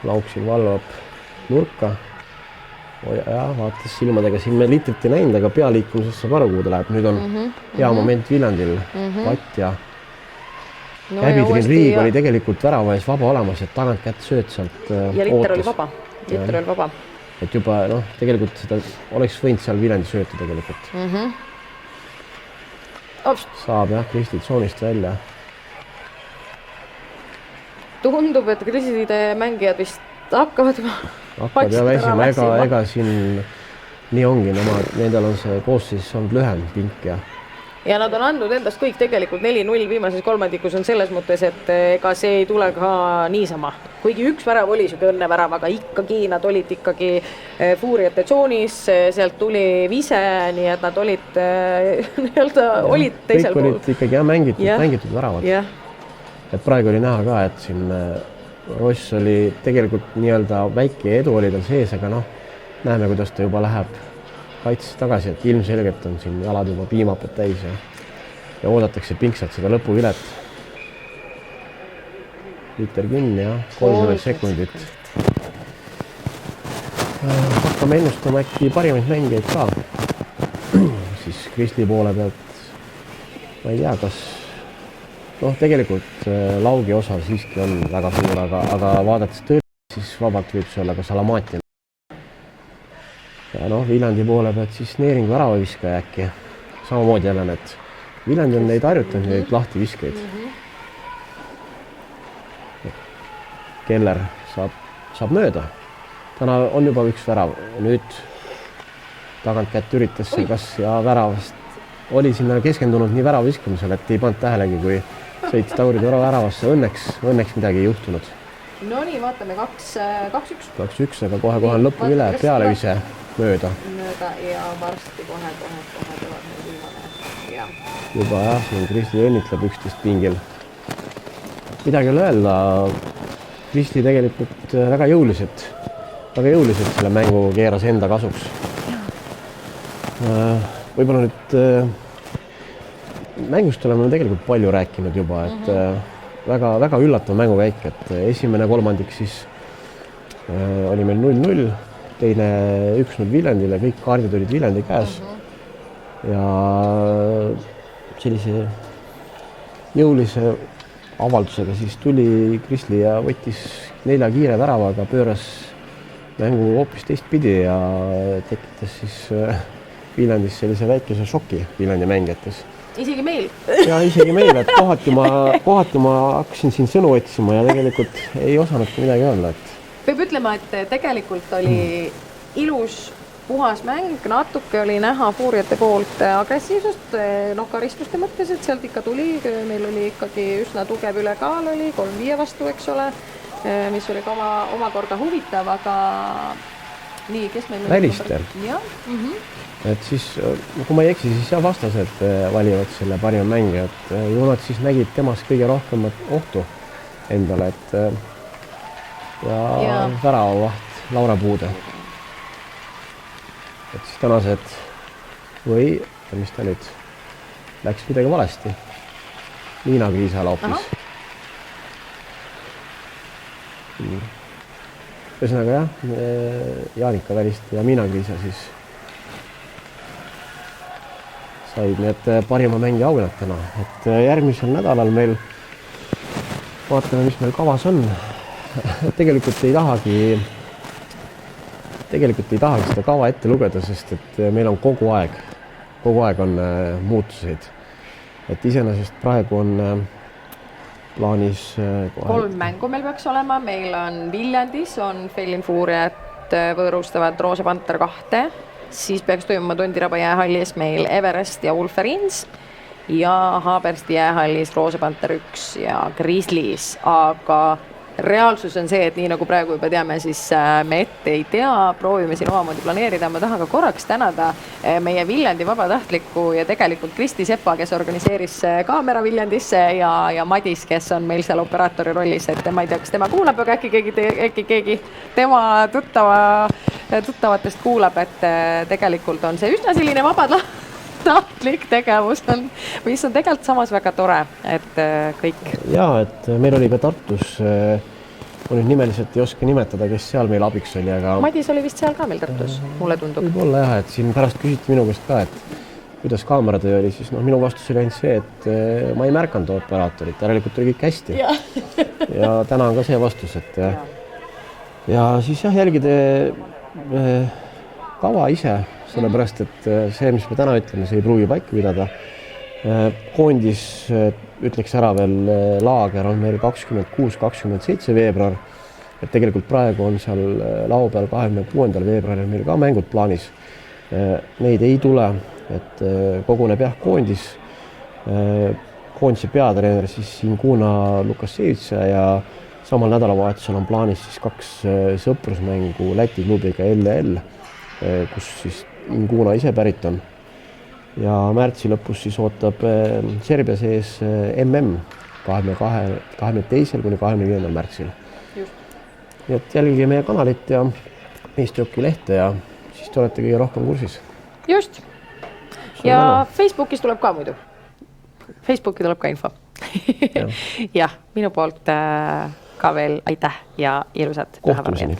Lauk siin valvab nurka. Vaatas silmadega, siin me litrit ei näinud, aga pealiikumises saab aru, kuhu ta läheb. Nüüd on hea moment Viljandil. Pat ja Käbitrin Riig oli tegelikult värava ees vaba olemas, et tagant kätt sööd sealt ja litter oli vaba. Et juba tegelikult seda oleks võinud seal Viljandi sööta tegelikult. Saab jah, Kristi tsoonist välja. Tundub, et Kriside mängijad vist hakkavad ja väsima, ega siin nii ongi, nendel on see koosseis olnud lühem pink ja nad on andnud endast kõik tegelikult 4-0 viimases kolmandikus on selles mõttes, et ega see ei tule ka niisama. Kuigi üks värav oli süge õnnevärav, aga ikkagi nad olid ikkagi Fuuriate tsoonis, sealt tuli vise, nii et nad olid olid teisel pool. Kõik olid ikkagi mängitud väravad. Et praegu oli näha ka, et siin Ross oli tegelikult väike edu oli tal sees, aga näeme, kuidas ta juba läheb kaitses tagasi, et ilmselgelt on siin jalad juba piimapet täis ja oodatakse pingsalt seda lõpuvilet. Liter kinni ja 30 sekundit. Hakkame ennustama äkki parimaid mängijaid ka. Siis Kristi poole pealt ma ei tea, kas tegelikult Laugi osa siiski on väga suur, aga vaadates tõesti, siis vabalt võib see olla ka Salamaatina. Ja Viljandi poole pealt siis Neeringu väravaviskaja äkki. Samamoodi jälle need. Viljandi on neid harjutanud, neid lahti viskeid. Keller saab mööda. Täna on juba üks värav, nüüd tagantkätt üritas see kas ja väravast oli sinna keskendunud nii värava viskamisel, et ei pannud tähelegi, kui sõitis Tauri Toro väravasse. Õnneks midagi ei juhtunud. No nii, vaatame 2-1. 2-1, aga kohe on lõppu üle, pealevise mööda. Mööda ja varsti kohe tuleb meil viimane. Ja. Juba jah, siin Krisli õnnitleb 11 pingil. Midagi ei ole öelda, Krisli tegelikult väga jõuliselt selle mängu keeras enda kasuks. Võib-olla nüüd mängust oleme tegelikult palju rääkinud juba, et väga üllatav mängukäik, et esimene kolmandik siis oli meil 0-0, teine 1-0 Viljandile, kõik kaardid olid Viljandi käes ja sellise jõulise avaldusega siis tuli Krisli ja võttis 4 kiire väravaga, pööras mängu hoopis teistpidi ja tekitas siis Viljandis sellise väikese šoki Viljandi mängijates. Isegi meil. Ja isegi meil, et kohati ma hakkasin siin sõnu otsima ja tegelikult ei osanudki midagi öelda. Peab ütlema, et tegelikult oli ilus puhas mäng, natuke oli näha Fuuriate poolt agressiivsust, karistuste mõttes, et sealt ikka tuli, meil oli ikkagi üsna tugev ülekaal, oli 3-5 vastu, eks ole, mis oli ka omakorda huvitav, aga nii, kes meil Välistel. Et siis, kui ma ei eksi, siis vastased valivad selle parima mängija, et ju nad siis nägid temast kõige rohkemat ohtu endale, et ja väravavaht Laura Puude. Et siis tänased või, mis ta nüüd, läks midagi valesti. Liina Kriisala hoopis. Ühesõnaga jah, Jaanika Välist ja Miina Kriisa siis said need parima mängija auhinnad täna. Et järgmisel nädalal meil vaatame, mis meil kavas on. Tegelikult ei tahagi seda kava ette lugeda, sest et meil on kogu aeg on muutuseid. Et iseenesest praegu on plaanis 3 mängu meil peaks olema, meil on Viljandis, on Feilin Fuuriat võõrustavad Roose Panter 2, siis peaks toimuma Tondiraba jäähallis meil Everest ja Wolverines ja Haabersti jäähallis Roose Panter 1 ja Grizzlies, aga reaalsus on see, et nii nagu praegu juba teame, siis me ette ei tea, proovime siin omamoodi planeerida. Ma tahan ka korraks tänada meie Viljandi vabatahtlikku ja tegelikult Kristi Sepa, kes organiseeris kaamera Viljandisse ja Madis, kes on meil seal operaatori rollis, et ma ei tea, kas tema kuulab, aga äkki keegi tema tuttavatest kuulab, et tegelikult on see üsna selline vabatahtlik tegevus, mis on tegelikult samas väga tore, et kõik. Jaa, et meil oli ka Tartus, ma nüüd nimeliselt ei oska nimetada, kes seal meil abiks oli, aga Madis oli vist seal ka meil Tartus, mulle tundub. Võib-olla jah, et siin pärast küsiti minu käest ka, et kuidas kaameratöö oli, siis minu vastus oli ainult see, et ma ei märkanud operaatorit, järelikult oli kõik hästi. Ja täna on ka see vastus, et ja siis jah, jälgide kava ise, sellepärast, et see, mis me täna ütleme, see ei pruugi paika pidada. Koondis, ütleks ära veel, laager on meil 26-27 veebruar, et tegelikult praegu on seal laupäeval 26. veebruaril meil ka mängud plaanis. Neid ei tule, et koguneb jah koondis, koondise peatreener siis Inguna Lukasevitsa ja samal nädalavahetusel on plaanis siis 2 sõprusmängu Läti klubiga LL, kus siis Inguna ise pärit on. Ja märtsi lõpus siis ootab Serbia sees MM 22. kuni 25. märtsil. Nii et jälgige meie kanalit ja Eesti Hoki lehte ja siis te olete kõige rohkem kursis. Just. Ja Facebookis tuleb ka muidu. Facebooki tuleb ka info. Jah, minu poolt ka veel aitäh ja ilusat kohtumiseni.